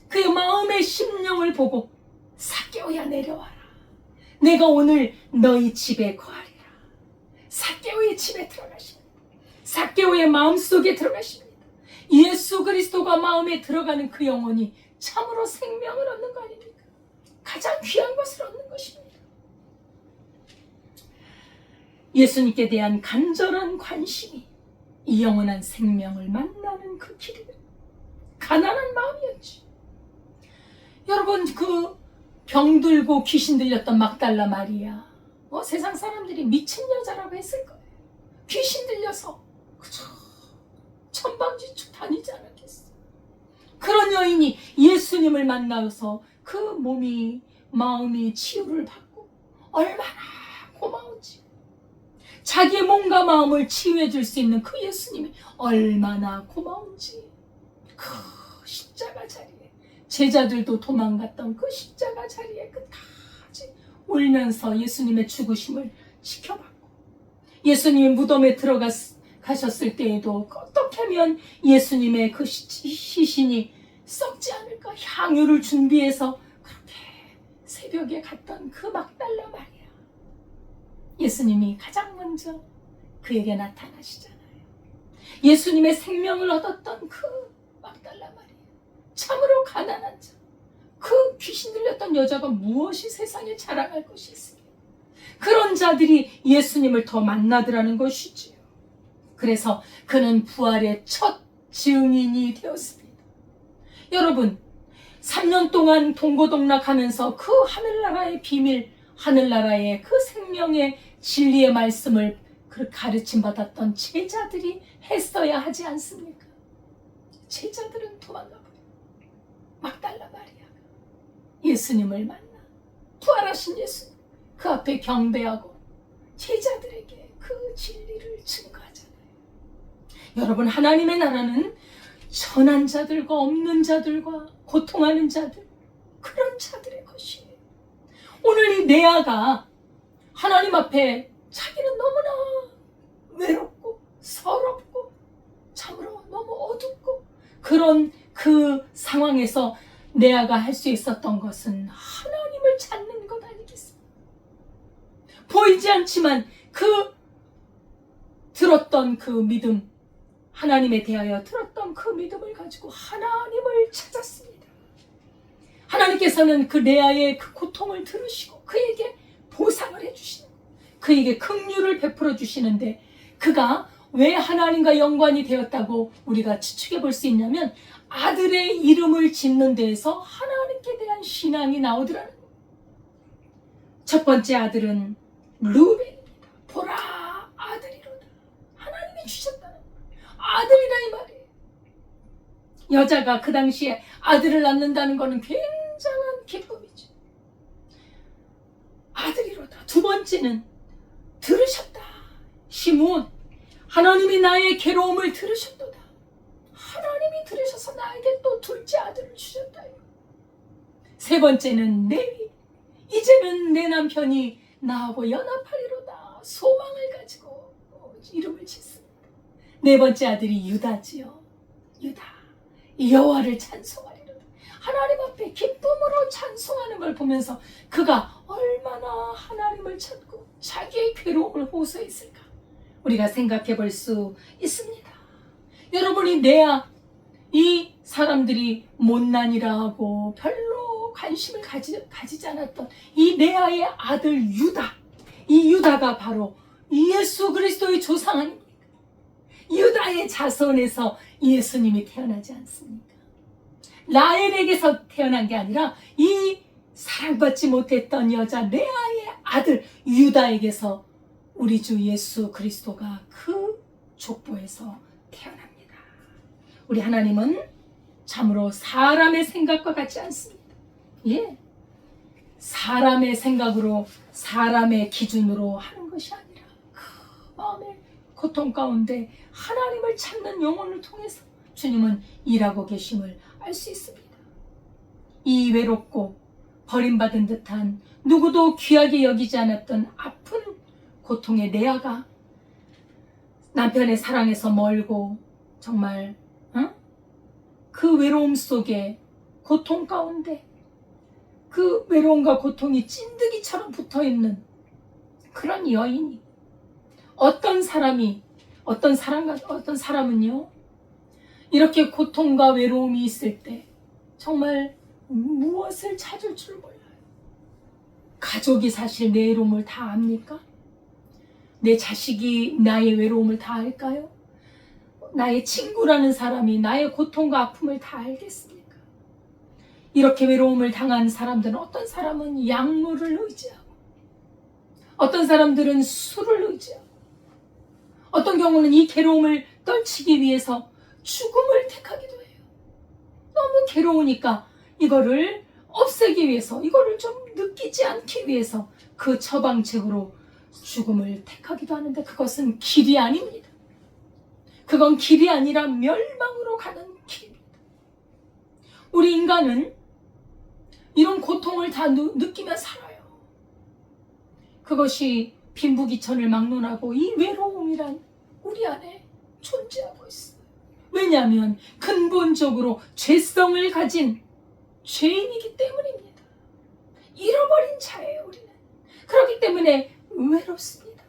그의 마음의 심령을 보고 삭개오야 내려와라. 내가 오늘 너희 집에 거하리라. 삭개오의 집에 들어가십니다. 삭개오의 마음속에 들어가십니다. 예수 그리스도가 마음에 들어가는 그 영혼이 참으로 생명을 얻는 거 아닙니까? 가장 귀한 것을 얻는 것입니다. 예수님께 대한 간절한 관심이 이 영원한 생명을 만나는 그 길이에요. 가난한 마음이었지. 여러분, 그 병들고 귀신 들렸던 막달라 마리아, 세상 사람들이 미친 여자라고 했을 거예요. 귀신 들려서 그저 천방지축 다니지 않았겠어. 그런 여인이 예수님을 만나서 그 몸이 마음이 치유를 받고 얼마나 고마운지, 자기의 몸과 마음을 치유해 줄 수 있는 그 예수님이 얼마나 고마운지, 그 십자가 자리에, 제자들도 도망갔던 그 십자가 자리에 끝까지 울면서 예수님의 죽으심을 지켜봤고, 예수님이 무덤에 들어가셨을 때에도 어떻게 하면 예수님의 그 시신이 썩지 않을까 향유를 준비해서 그렇게 새벽에 갔던 그 막달라 마리아, 예수님이 가장 먼저 그에게 나타나시잖아요. 예수님의 생명을 얻었던 그 막달라 마리아, 참으로 가난한 자, 그 귀신 들렸던 여자가 무엇이 세상에 자랑할 것이 있습니까? 그런 자들이 예수님을 더 만나더라는 것이지요. 그래서 그는 부활의 첫 증인이 되었습니다. 여러분, 3년 동안 동고동락하면서 그 하늘나라의 비밀, 하늘나라의 그 생명의 진리의 말씀을 가르침 받았던 제자들이 했어야 하지 않습니까? 제자들은 도망가버려요. 막달라 마리아가 예수님을 만나 부활하신 예수님 그 앞에 경배하고 제자들에게 그 진리를 증거하잖아요. 여러분, 하나님의 나라는 천한 자들과 없는 자들과 고통하는 자들, 그런 자들의 것이에요. 오늘 이 레아가 하나님 앞에 자기는 너무나 외롭고 서럽고 참으로 너무 어둡고 그런 그 상황에서 레아가 할 수 있었던 것은 하나님을 찾는 것 아니겠습니까? 보이지 않지만 그 들었던 그 믿음, 하나님에 대하여 들었던 그 믿음을 가지고 하나님을 찾았습니다. 하나님께서는 그 레아의 그 고통을 들으시고 그에게 보상을 해주시는, 그에게 긍휼을 베풀어 주시는데, 그가 왜 하나님과 연관이 되었다고 우리가 추측해 볼 수 있냐면, 아들의 이름을 짓는 데에서 하나님께 대한 신앙이 나오더라는 거예요. 첫 번째 아들은 루벤입니다. 보라, 아들이로다. 하나님이 주셨다는 거예요. 아들이라 이 말이에요. 여자가 그 당시에 아들을 낳는다는 것은 굉장한 기쁨이죠. 아들이로다. 두 번째는 들으셨다. 시므온, 하나님이 나의 괴로움을 들으셨도다. 하나님이 들으셔서 나에게 또 둘째 아들을 주셨다. 세 번째는 레위, 이제는 내 남편이 나하고 연합하리로다. 소망을 가지고 이름을 짓습니다. 네 번째 아들이 유다지요. 유다, 여호와를 찬송하리로다. 하나님 앞에 기쁨으로 찬송하는 걸 보면서 그가 얼마나 하나님을 찾고 자기의 괴로움을 호소했을까 우리가 생각해 볼 수 있습니다. 여러분이 레아, 이 사람들이 못난이라 하고 별로 관심을 가지지 않았던 이 레아의 아들 유다, 이 유다가 바로 예수 그리스도의 조상 아닙니까? 유다의 자손에서 예수님이 태어나지 않습니까? 라헬에게서 태어난 게 아니라 이 사랑받지 못했던 여자 레아의 아들 유다에게서 우리 주 예수 그리스도가 그 족보에서 태어납니다. 우리 하나님은 참으로 사람의 생각과 같지 않습니다. 예, 사람의 생각으로, 사람의 기준으로 하는 것이 아니라 그 마음의 고통 가운데 하나님을 찾는 영혼을 통해서 주님은 일하고 계심을 알 수 있습니다. 이 외롭고 버림받은 듯한, 누구도 귀하게 여기지 않았던 아픈 고통의 레아가 남편의 사랑에서 멀고 정말 그 외로움 속에, 고통 가운데 그 외로움과 고통이 찐득이처럼 붙어있는 그런 여인이, 어떤 사람은요 이렇게 고통과 외로움이 있을 때 정말 무엇을 찾을 줄 몰라요. 가족이 사실 내 외로움을 다 압니까? 내 자식이 나의 외로움을 다 알까요? 나의 친구라는 사람이 나의 고통과 아픔을 다 알겠습니까? 이렇게 외로움을 당한 사람들은, 어떤 사람은 약물을 의지하고, 어떤 사람들은 술을 의지하고, 어떤 경우는 이 괴로움을 떨치기 위해서 죽음을 택하기도 해요. 너무 괴로우니까 이거를 없애기 위해서, 이거를 좀 느끼지 않기 위해서 그 처방책으로 죽음을 택하기도 하는데 그것은 길이 아닙니다. 그건 길이 아니라 멸망으로 가는 길입니다. 우리 인간은 이런 고통을 다 느끼며 살아요. 그것이 빈부귀천을 막론하고 이 외로움이란 우리 안에 존재하고 있어요. 왜냐하면 근본적으로 죄성을 가진 죄인이기 때문입니다. 잃어버린 자예요, 우리는. 그렇기 때문에 외롭습니다.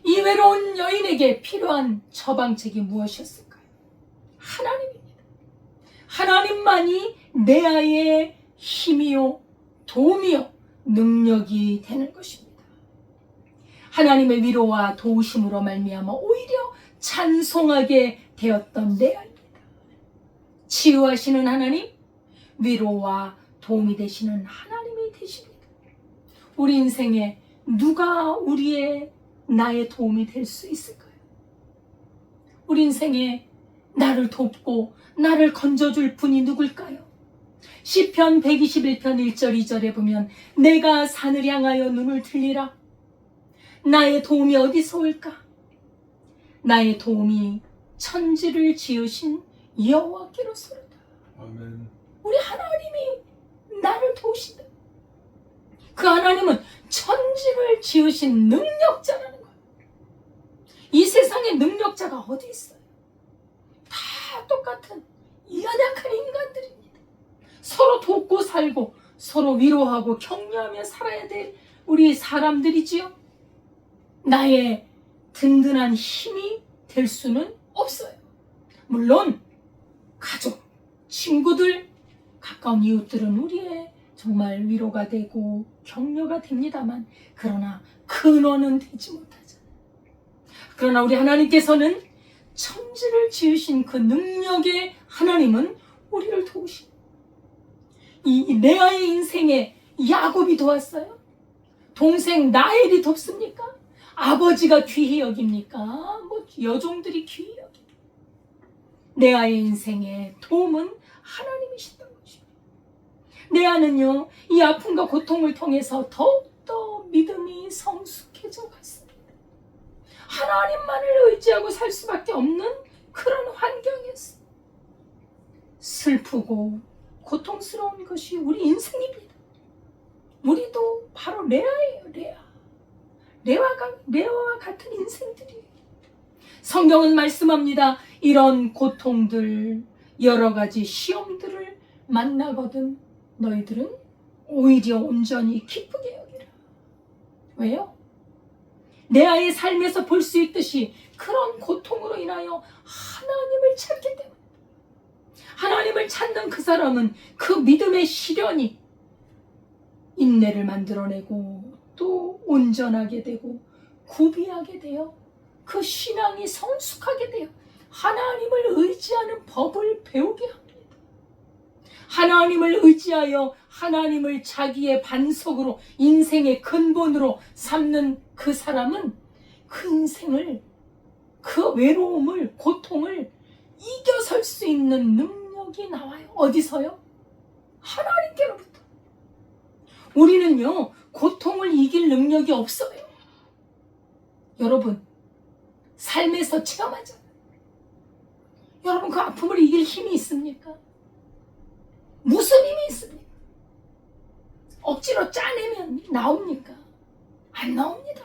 이 외로운 여인에게 필요한 처방책이 무엇이었을까요? 하나님입니다. 하나님만이 내 아이의 힘이요, 도움이요, 능력이 되는 것입니다. 하나님의 위로와 도우심으로 말미암아 오히려 찬송하게 되었던 내 아이입니다. 치유하시는 하나님, 위로와 도움이 되시는 하나님이 되십니다. 우리 인생에 누가 나의 도움이 될 수 있을까요? 우리 인생에 나를 돕고 나를 건져줄 분이 누굴까요? 시편 121편 1절 2절에 보면 내가 산을 향하여 눈을 들리라. 나의 도움이 어디서 올까? 나의 도움이 천지를 지으신 여호와께로소이다. 아멘. 우리 하나님이 나를 도우신다. 그 하나님은 천지를 지으신 능력자라는 거예요. 이 세상에 능력자가 어디 있어요? 다 똑같은 연약한 인간들입니다. 서로 돕고 살고 서로 위로하고 격려하며 살아야 될 우리 사람들이지요. 나의 든든한 힘이 될 수는 없어요. 물론 가족, 친구들, 가까운 이웃들은 우리의 정말 위로가 되고 격려가 됩니다만 그러나 근원은 되지 못하잖아요. 그러나 우리 하나님께서는 천지를 지으신 그 능력의 하나님은 우리를 도우신 이 레아의 인생에 야곱이 도왔어요? 동생 라헬이 돕습니까? 아버지가 귀히 여깁니까? 여종들이 귀히 여깁니까? 레아의 인생에 도움은 하나님이시던 것입니다. 레아는요, 이 아픔과 고통을 통해서 더욱더 믿음이 성숙해져 갔습니다. 하나님만을 의지하고 살 수밖에 없는 그런 환경이었어요. 슬프고 고통스러운 것이 우리 인생입니다. 우리도 바로 레아예요, 레아. 레아와 같은 인생들이에요. 성경은 말씀합니다. 이런 고통들, 여러 가지 시험들을 만나거든 너희들은 오히려 온전히 기쁘게 여기라. 왜요? 레아의 삶에서 볼 수 있듯이 그런 고통으로 인하여 하나님을 찾기 때문에 하나님을 찾는 그 사람은 그 믿음의 시련이 인내를 만들어내고 또 온전하게 되고 구비하게 되어 그 신앙이 성숙하게 되어 하나님을 의지하는 법을 배우게 합니다. 하나님을 의지하여 하나님을 자기의 반석으로 인생의 근본으로 삼는 그 사람은 그 인생을, 그 외로움을, 고통을 이겨설 수 있는 능력이 나와요. 어디서요? 하나님께로부터. 우리는요, 고통을 이길 능력이 없어요. 여러분, 삶에서 체험하잖아요. 여러분, 그 아픔을 이길 힘이 있습니까? 무슨 힘이 있습니까? 억지로 짜내면 나옵니까? 안 나옵니다.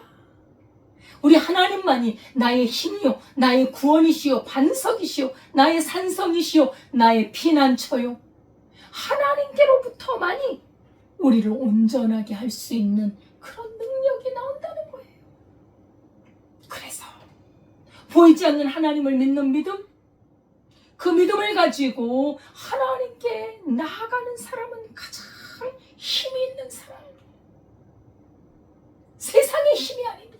우리 하나님만이 나의 힘이요, 나의 구원이시요, 반석이시요, 나의 산성이시요, 나의 피난처요. 하나님께로부터만이 우리를 온전하게 할 수 있는 그런 능력이 나온다는 거예요. 그래서 보이지 않는 하나님을 믿는 믿음, 그 믿음을 가지고 하나님께 나아가는 사람은 가장 힘이 있는 사람입니다. 세상의 힘이 아닙니다.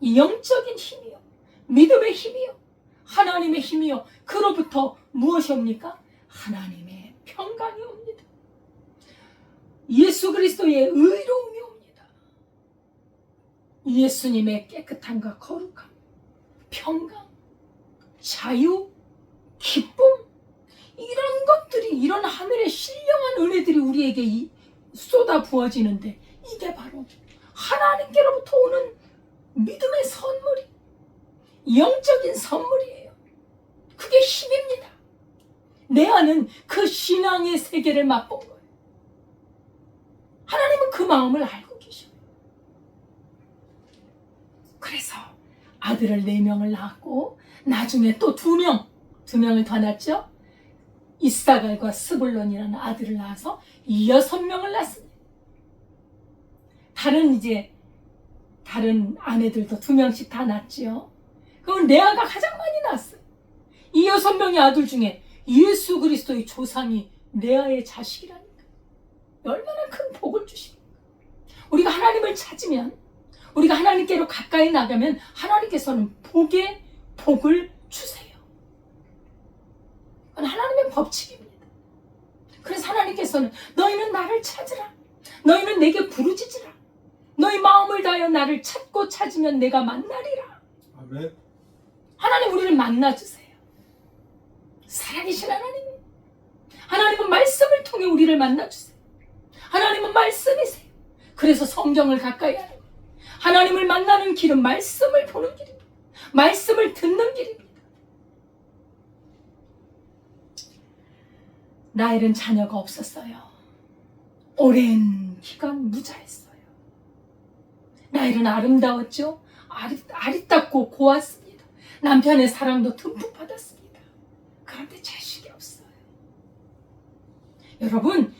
이 영적인 힘이요, 믿음의 힘이요, 하나님의 힘이요, 그로부터 무엇이 옵니까? 하나님의 평강이 옵니다. 예수 그리스도의 의로움이 옵니다. 예수님의 깨끗함과 거룩함, 평강, 자유, 기쁨, 이런 것들이, 이런 하늘의 신령 은혜들이 우리에게 쏟아 부어지는데 이게 바로 하나님께로부터 오는 믿음의 선물이, 영적인 선물이에요. 그게 힘입니다. 내 안은 그 신앙의 세계를 맛본 거예요. 하나님은 그 마음을 알고 계셔요. 그래서 아들을 4명을 낳았고 나중에 또 2명을 더 낳았죠. 이사갈과 스불론이라는 아들을 낳아서 6명을 낳았습니다. 다른 아내들도 2명씩 다 낳았지요. 그건 레아가 가장 많이 낳았어요. 이 6명의 아들 중에 예수 그리스도의 조상이 레아의 자식이라니까. 얼마나 큰 복을 주십니까? 우리가 하나님을 찾으면, 우리가 하나님께로 가까이 나가면 하나님께서는 복을 주세요. 그건 하나님의 법칙입니다. 그래서 하나님께서는 너희는 나를 찾으라. 너희는 내게 부르짖으라. 너희 마음을 다하여 나를 찾고 찾으면 내가 만나리라. 아멘. 하나님 우리를 만나주세요. 살아계신 하나님은 말씀을 통해 우리를 만나주세요. 하나님은 말씀이세요. 그래서 성경을 가까이 하는 거예요. 하나님을 만나는 길은 말씀을 보는 길입니다. 말씀을 듣는 길입니다. 라헬은 자녀가 없었어요. 오랜 기간 무자했어요. 라헬은 아름다웠죠. 아리답고 고왔습니다. 남편의 사랑도 듬뿍 받았습니다. 그런데 자식이 없어요. 여러분,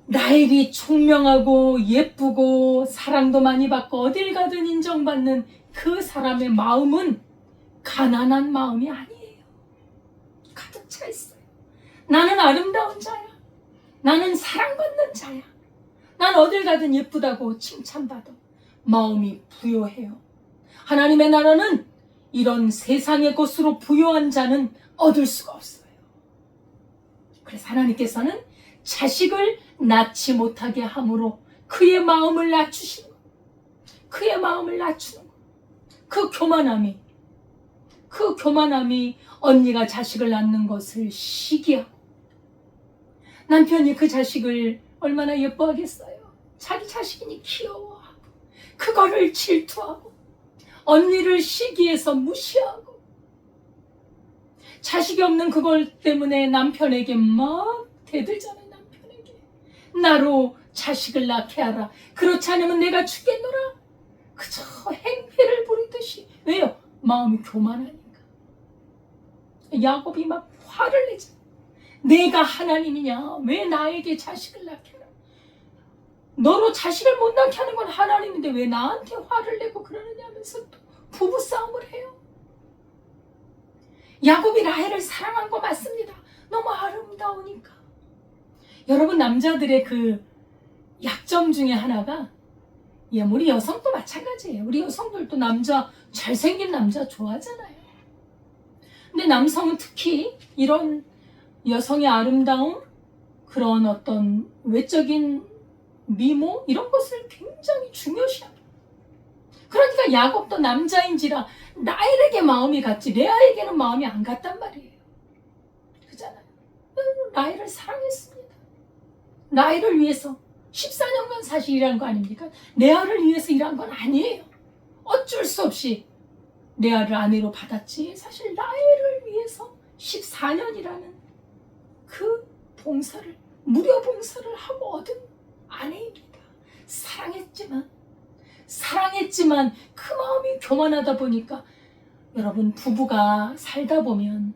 라헬이 총명하고 예쁘고 사랑도 많이 받고 어딜 가든 인정받는 그 사람의 마음은 가난한 마음이 아니에요. 가득 차 있어요. 나는 아름다운 자야. 나는 사랑받는 자야. 난 어딜 가든 예쁘다고 칭찬받아. 마음이 부요해요. 하나님의 나라는 이런 세상의 것으로 부요한 자는 얻을 수가 없어요. 그래서 하나님께서는 자식을 낳지 못하게 함으로 그의 마음을 낮추시는 것. 그의 마음을 낮추는 것. 그 교만함이 언니가 자식을 낳는 것을 시기하고, 남편이 그 자식을 얼마나 예뻐하겠어요. 자기 자식이니 귀여워하고, 그거를 질투하고, 언니를 시기해서 무시하고, 자식이 없는 그걸 때문에 남편에게 막 대들잖아요. 남편에게 나로 자식을 낳게 하라. 그렇지 않으면 내가 죽겠노라. 그저 행패를 부리듯이. 왜요? 마음이 교만하니까. 야곱이 막 화를 내죠. 내가 하나님이냐? 왜 나에게 자식을 낳게 하라? 너로 자식을 못 낳게 하는 건 하나님인데 왜 나한테 화를 내고 그러느냐 하면서 또 부부싸움을 해요. 야곱이 라헬을 사랑한 거 맞습니다. 너무 아름다우니까. 여러분, 남자들의 그 약점 중에 하나가, 우리 여성도 마찬가지예요. 우리 여성들도 잘생긴 남자 좋아하잖아요. 근데 남성은 특히 이런 여성의 아름다움, 그런 어떤 외적인 미모, 이런 것을 굉장히 중요시합니다. 그러니까 야곱도 남자인지라 라헬에게 마음이 갔지 레아에게는 마음이 안 갔단 말이에요. 그잖아요. 라헬을 사랑했습니다. 라헬을 위해서 14년간 사실 일한 거 아닙니까? 레아를 위해서 일한 건 아니에요. 어쩔 수 없이 레아를 아내로 받았지, 사실 라헬을 위해서 14년이라는 그 무료 봉사를 하고 얻은 아내입니다. 사랑했지만 그 마음이 교만하다 보니까, 여러분, 부부가 살다 보면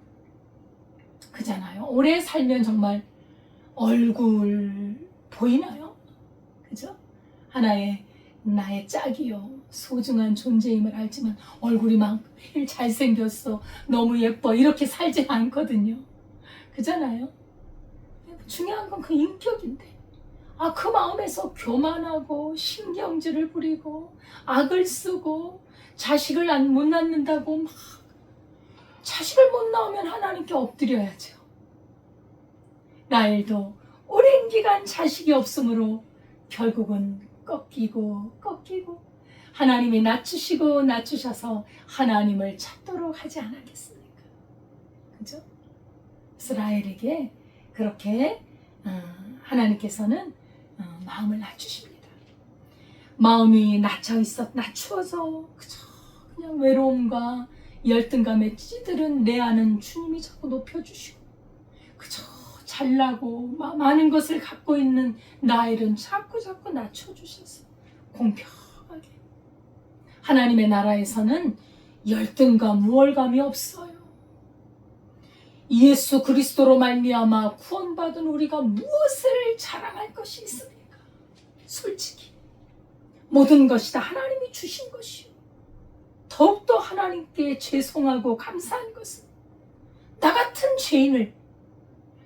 그잖아요. 오래 살면 정말 얼굴 보이나요? 그죠? 나의 짝이요, 소중한 존재임을 알지만 얼굴이 막 매일 잘생겼어, 너무 예뻐, 이렇게 살지 않거든요. 그잖아요. 중요한 건 그 인격인데, 그 마음에서 교만하고 신경질을 부리고 악을 쓰고 자식을 못 낳는다고 막, 자식을 못 낳으면 하나님께 엎드려야죠. 라헬도 오랜 기간 자식이 없으므로 결국은 꺾이고 하나님이 낮추셔서 하나님을 찾도록 하지 않았겠습니까? 그죠? 그래서 라헬에게 그렇게 하나님께서는 마음을 낮추십니다. 마음이 낮추어서 그냥 외로움과 열등감에 찌들은 내 안은 주님이 자꾸 높여주시고 그저 잘나고 많은 것을 갖고 있는 나일은 자꾸 낮춰주셔서 공평하게 하나님의 나라에서는 열등감, 우월감이 없어요. 예수 그리스도로 말미암아 구원받은 우리가 무엇을 자랑할 것이 있습니까? 솔직히 모든 것이 다 하나님이 주신 것이요. 더욱더 하나님께 죄송하고 감사한 것은 나 같은 죄인을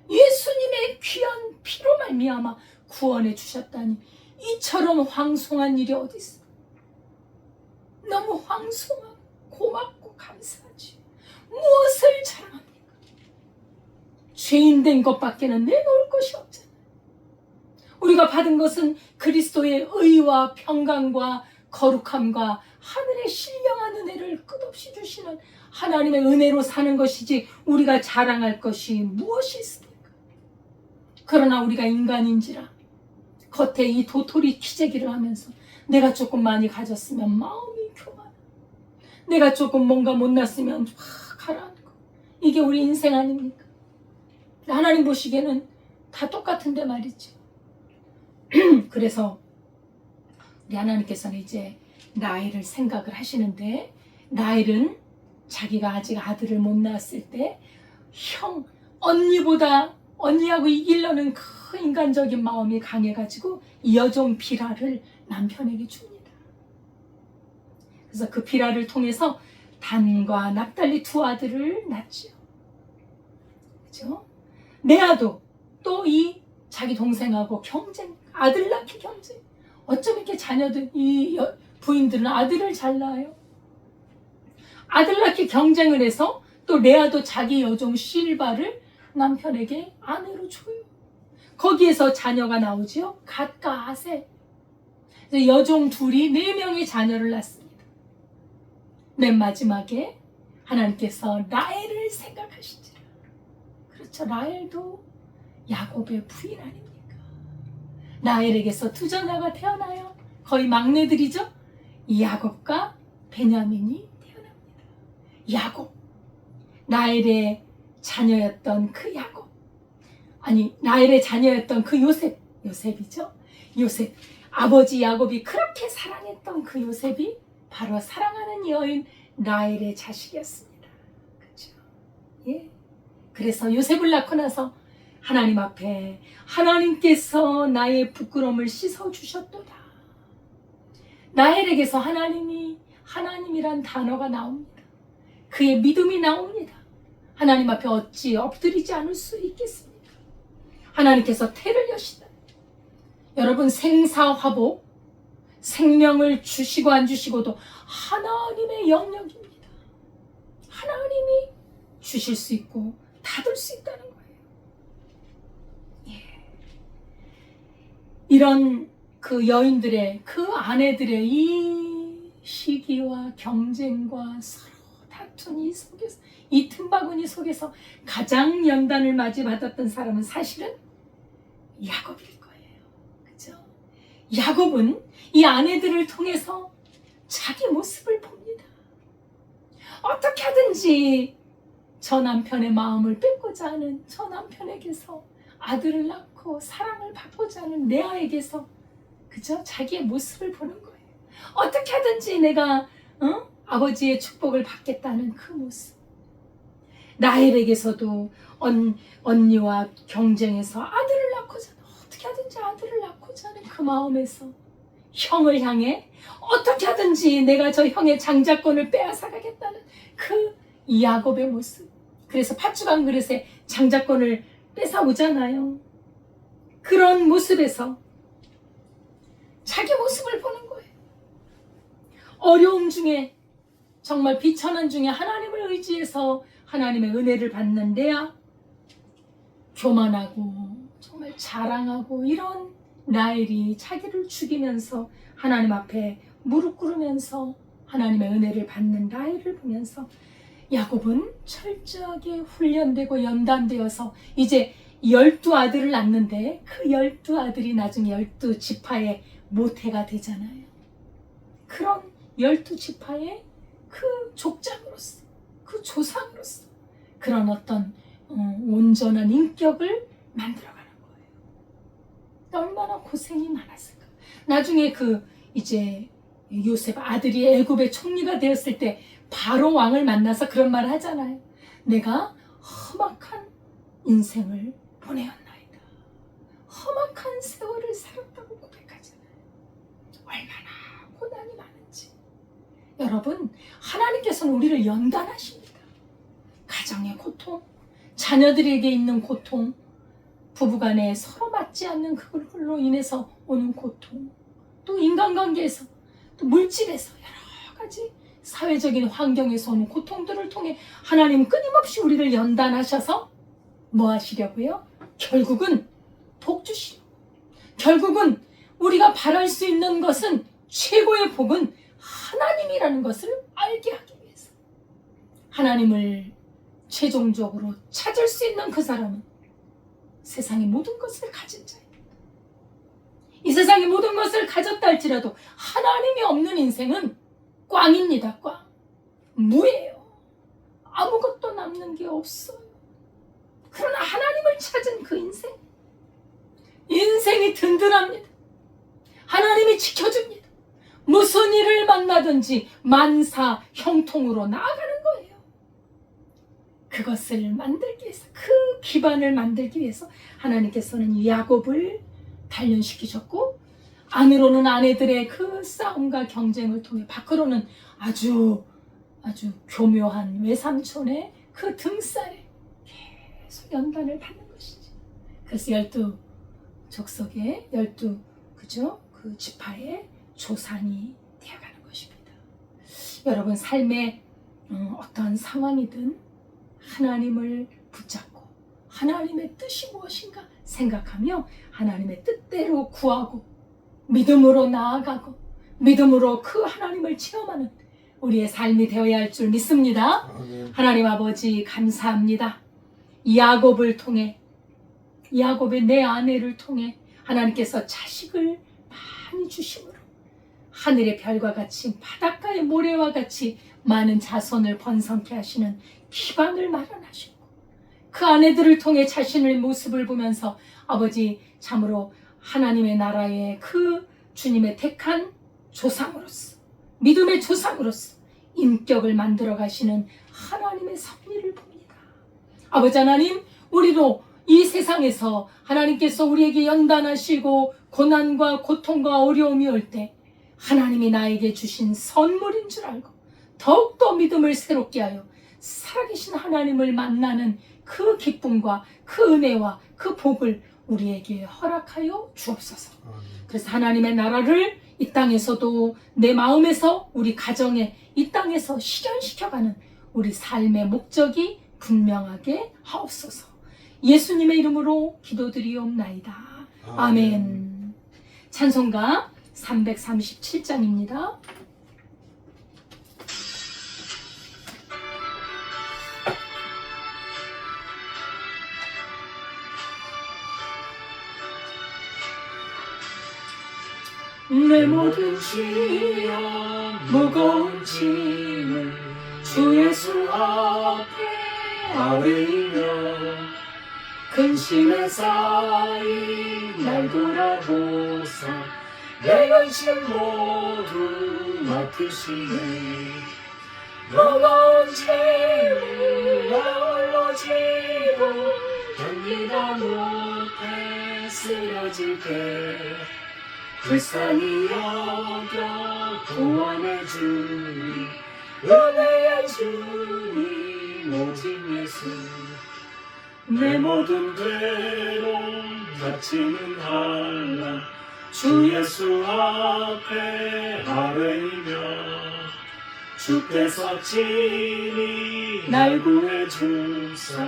예수님의 귀한 피로 말미암아 구원해 주셨다니 이처럼 황송한 일이 어디 있어? 너무 황송하고 고맙고 감사하지. 무엇을 자랑합니까? 죄인 된 것밖에는 내놓을 것이 없잖아요. 우리가 받은 것은 그리스도의 의와 평강과 거룩함과 하늘의 신령한 은혜를 끝없이 주시는 하나님의 은혜로 사는 것이지 우리가 자랑할 것이 무엇이 있습니까? 그러나 우리가 인간인지라 겉에 이 도토리 키재기를 하면서 내가 조금 많이 가졌으면 마음이 교만하고 내가 조금 뭔가 못났으면 확 가라앉고 이게 우리 인생 아닙니까? 하나님 보시기에는 다 똑같은데 말이죠. 그래서 우리 하나님께서는 이제 라헬을 생각을 하시는데 라헬은 자기가 아직 아들을 못 낳았을 때 언니하고 이기려는 그 인간적인 마음이 강해가지고 여종 비라를 남편에게 줍니다. 그래서 그 비라를 통해서 단과 납달리 두 아들을 낳지요. 그렇죠? 레아도 또 이 자기 동생하고 아들 낳기 경쟁. 어쩜 이렇게 부인들은 아들을 잘 낳아요? 아들 낳기 경쟁을 해서 또 레아도 자기 여종 실바를 남편에게 아내로 줘요. 거기에서 자녀가 나오지요. 갓과 아세. 여종 둘이 4명의 자녀를 낳습니다. 맨 마지막에 하나님께서 라헬을 생각하시지라. 그렇죠. 라헬도 야곱의 부인 아닙니까? 라헬에게서 두 자녀가 태어나요. 거의 막내들이죠. 야곱과 베냐민이 태어납니다. 야곱, 라헬의 자녀였던 그 야곱, 라헬의 자녀였던 그 요셉이죠. 요셉, 아버지 야곱이 그렇게 사랑했던 그 요셉이 바로 사랑하는 여인 라헬의 자식이었습니다. 그렇죠? 예. 그래서 요셉을 낳고 나서 하나님 앞에 하나님께서 나의 부끄러움을 씻어주셨도다. 라헬에게서 하나님이란 단어가 나옵니다. 그의 믿음이 나옵니다. 하나님 앞에 어찌 엎드리지 않을 수 있겠습니까? 하나님께서 태를 여시다. 여러분 생사화복, 생명을 주시고 안 주시고도 하나님의 영역입니다. 하나님이 주실 수 있고 닫을 수 있다는 거예요. 이런 그 여인들의, 그 아내들의 이 시기와 경쟁과 서로 다툰 이 속에서, 이 틈바구니 속에서 가장 연단을 맞이받았던 사람은 사실은 야곱일 거예요. 그죠? 야곱은 이 아내들을 통해서 자기 모습을 봅니다. 어떻게 하든지 저 남편의 마음을 뺏고자 하는, 저 남편에게서 아들을 낳고 사랑을 받고자 하는 레아에게서, 그죠? 자기의 모습을 보는 거예요. 어떻게 하든지 내가 아버지의 축복을 받겠다는 그 모습. 라헬에게서도 언니와 경쟁해서 아들을 낳고자 하는, 어떻게 하든지 아들을 낳고자 하는 그 마음에서 형을 향해 어떻게 하든지 내가 저 형의 장자권을 빼앗아 가겠다는 그 야곱의 모습. 그래서 팥죽한 그릇에 장자권을 뺏어오잖아요. 그런 모습에서 자기 모습을 보는 거예요. 어려움 중에, 정말 비천한 중에 하나님을 의지해서 하나님의 은혜를 받는 레아, 교만하고 정말 자랑하고 이런 라헬이 자기를 죽이면서 하나님 앞에 무릎 꿇으면서 하나님의 은혜를 받는 라헬을 보면서 야곱은 철저하게 훈련되고 연단되어서 이제 12아들을 낳는데 그 12아들이 나중에 12지파의 모태가 되잖아요. 그런 12지파의 그 족장으로서, 그 조상으로서 그런 어떤 온전한 인격을 만들어가는 거예요. 얼마나 고생이 많았을까. 나중에 이제 요셉 아들이 애굽의 총리가 되었을 때 바로 왕을 만나서 그런 말을 하잖아요. 내가 험악한 인생을 보내었나이다. 험악한 세월을 살았다고 고백하잖아요. 얼마나 고난이 많은지. 여러분, 하나님께서는 우리를 연단하십니다. 가정의 고통, 자녀들에게 있는 고통, 부부간에 서로 맞지 않는 그걸로 인해서 오는 고통, 또 인간관계에서, 또 물질에서 여러 가지 사회적인 환경에서 오는 고통들을 통해 하나님은 끊임없이 우리를 연단하셔서 뭐 하시려고요? 결국은 복 주시려고. 결국은 우리가 바랄 수 있는 것은, 최고의 복은 하나님이라는 것을 알게 하기 위해서. 하나님을 최종적으로 찾을 수 있는 그 사람은 세상의 모든 것을 가진 자입니다. 이 세상의 모든 것을 가졌다 할지라도 하나님이 없는 인생은 꽝입니다. 꽝. 무예요. 아무것도 남는 게 없어요. 그러나 하나님을 찾은 그 인생이 든든합니다. 하나님이 지켜줍니다. 무슨 일을 만나든지 만사 형통으로 나아가는 거예요. 그것을 만들기 위해서, 그 기반을 만들기 위해서 하나님께서는 야곱을 단련시키셨고, 안으로는 아내들의 그 싸움과 경쟁을 통해 밖으로는 아주 교묘한 외삼촌의 그 등살에 계속 연단을 받는 것이지. 그래서 12족속의 12 지파의 조상이 되어가는 것입니다. 여러분, 삶의 어떠한 상황이든 하나님을 붙잡고 하나님의 뜻이 무엇인가 생각하며 하나님의 뜻대로 구하고 믿음으로 나아가고 믿음으로 그 하나님을 체험하는 우리의 삶이 되어야 할 줄 믿습니다. 아멘. 하나님 아버지, 감사합니다. 야곱을 통해, 야곱의 내 아내를 통해 하나님께서 자식을 많이 주심으로 하늘의 별과 같이 바닷가의 모래와 같이 많은 자손을 번성케 하시는 기반을 마련하시고, 그 아내들을 통해 자신의 모습을 보면서 아버지, 참으로 하나님의 나라의 그 주님의 택한 조상으로서, 믿음의 조상으로서 인격을 만들어 가시는 하나님의 섭리를 봅니다. 아버지 하나님, 우리도 이 세상에서 하나님께서 우리에게 연단하시고 고난과 고통과 어려움이 올 때 하나님이 나에게 주신 선물인 줄 알고 더욱더 믿음을 새롭게 하여 살아계신 하나님을 만나는 그 기쁨과 그 은혜와 그 복을 우리에게 허락하여 주옵소서. 그래서 하나님의 나라를 이 땅에서도, 내 마음에서, 우리 가정에, 이 땅에서 실현시켜가는 우리 삶의 목적이 분명하게 하옵소서. 예수님의 이름으로 기도드리옵나이다. 아멘. 찬송가 337장입니다. 내 모든 지연 무거운 짐을 주 예수 앞에 아뢰이며 근심에 쌓인 날 돌아보사 내 근심 모두 맡으시네. 무거운 짐을 나 홀로 지고 견디다 못해 쓰러질 때 불쌍히 여겨 구원해 주니 은혜의 주님 오직 예수. 내 모든 괴로움 다치는 한란 주 예수 앞에 아뢰이며 주께서 친히 날 구해 주사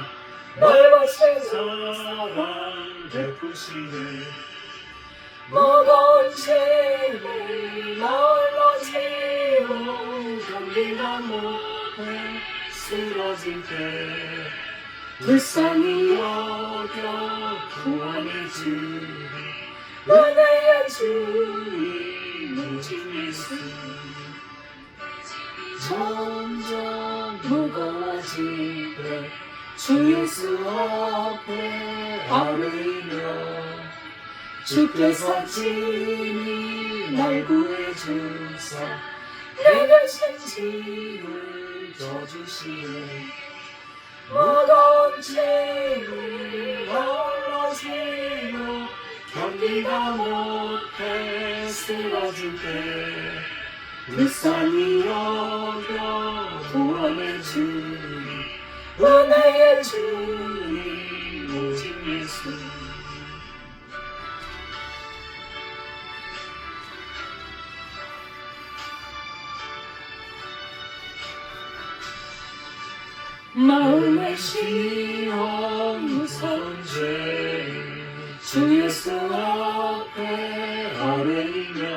넓으신 사랑 베푸시네. 무거운 짐을 홀로 지고 견디다 못해 쓰러질 때 불쌍히 여겨 구원의 주님 은혜의 주님 오직 예수 점점 무거워지네 주 예수 앞에 아뢰며 주께서 친히 날 구해주사 내 결신 짐을 져주시네 무거운 짐을 홀로지고 견디다 못해 쓰러질 때 불쌍히 여겨 구원의 주님 은혜의 주님 오직 예수 마음의 시험 무서운 죄주 예수 앞에 아뢰이며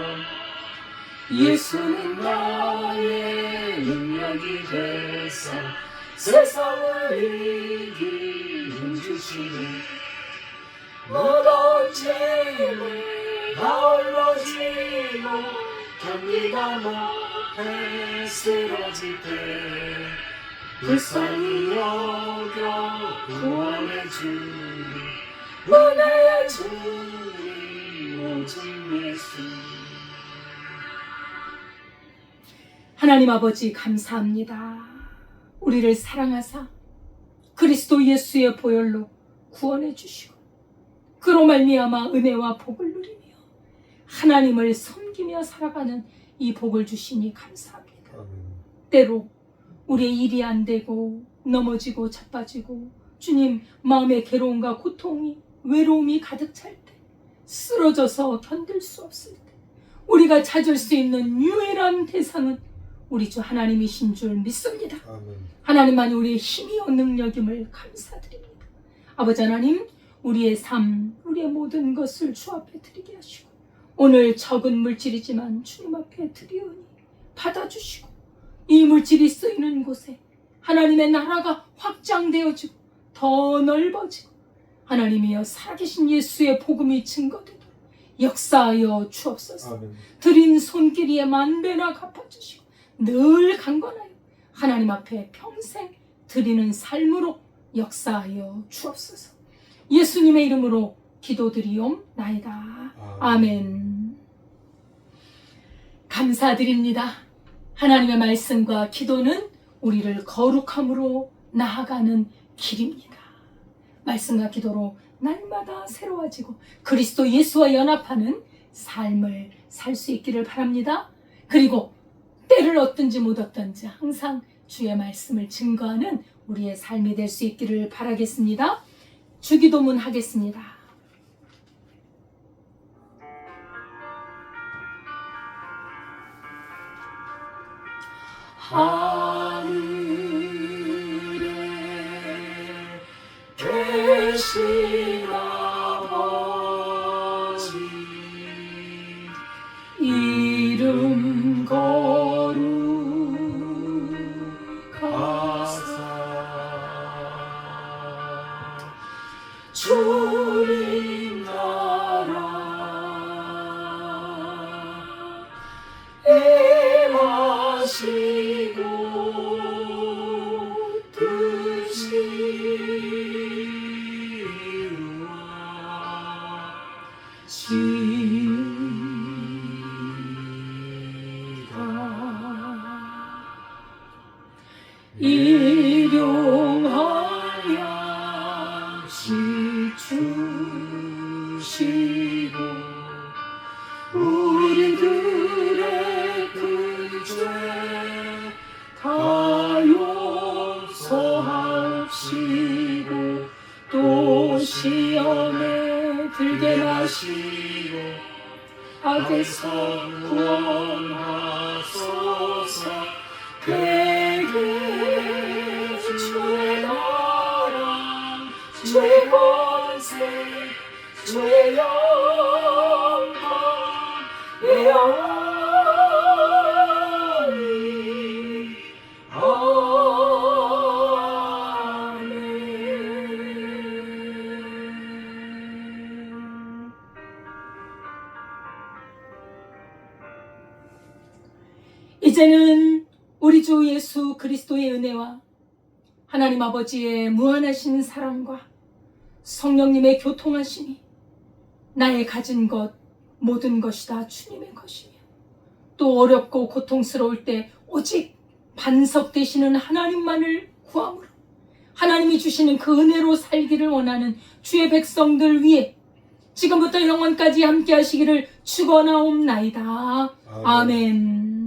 예수는 나의 능력이 되사 세상을 이기 힘주시니 무거운 짐을 홀로 지고 견디다 못해 쓰러질 때 불쌍히 여겨 구원의 주님 은혜의 주님 오직 예수 하나님 아버지 감사합니다. 우리를 사랑하사 그리스도 예수의 보혈로 구원해 주시고 그로 말미암아 은혜와 복을 누리며 하나님을 섬기며 살아가는 이 복을 주시니 감사합니다. 때로 우리의 일이 안 되고 넘어지고 자빠지고 주님 마음의 괴로움과 고통이 외로움이 가득 찰 때 쓰러져서 견딜 수 없을 때 우리가 찾을 수 있는 유일한 대상은 우리 주 하나님이신 줄 믿습니다. 아멘. 하나님만이 우리의 힘이요 능력임을 감사드립니다. 아버지 하나님 우리의 삶 우리의 모든 것을 주 앞에 드리게 하시고 오늘 적은 물질이지만 주님 앞에 드리오니 받아주시고 이 물질이 쓰이는 곳에 하나님의 나라가 확장되어지고 더 넓어지고 하나님이여 살아계신 예수의 복음이 증거되도록 역사하여 주옵소서. 아멘. 드린 손길이에 만배나 갚아주시고 늘 강건하여 하나님 앞에 평생 드리는 삶으로 역사하여 주옵소서. 예수님의 이름으로 기도드리옵나이다. 아멘. 감사드립니다. 하나님의 말씀과 기도는 우리를 거룩함으로 나아가는 길입니다. 말씀과 기도로 날마다 새로워지고 그리스도 예수와 연합하는 삶을 살 수 있기를 바랍니다. 그리고 때를 얻든지 못 얻든지 항상 주의 말씀을 증거하는 우리의 삶이 될 수 있기를 바라겠습니다. 주기도문 하겠습니다. 하늘에 계신 아버지 이름 거룩하사 주님 나라 임하시고 일용할 양식 주시고 우리들의 그 죄 다 용서하시고 또 시험에 들게 하시고 악에서 구원하소서. 내게 주의 나라 주의 권세 주의 영광 영원히 아멘. 이제는 우리 주 예수 그리스도의 은혜와 하나님 아버지의 무한하신 사랑과 성령님의 교통하심이 나의 가진 것 모든 것이 다 주님의 것이며 또 어렵고 고통스러울 때 오직 반석 되시는 하나님만을 구함으로 하나님이 주시는 그 은혜로 살기를 원하는 주의 백성들 위해 지금부터 영원까지 함께 하시기를 축원하옵나이다. 아멘.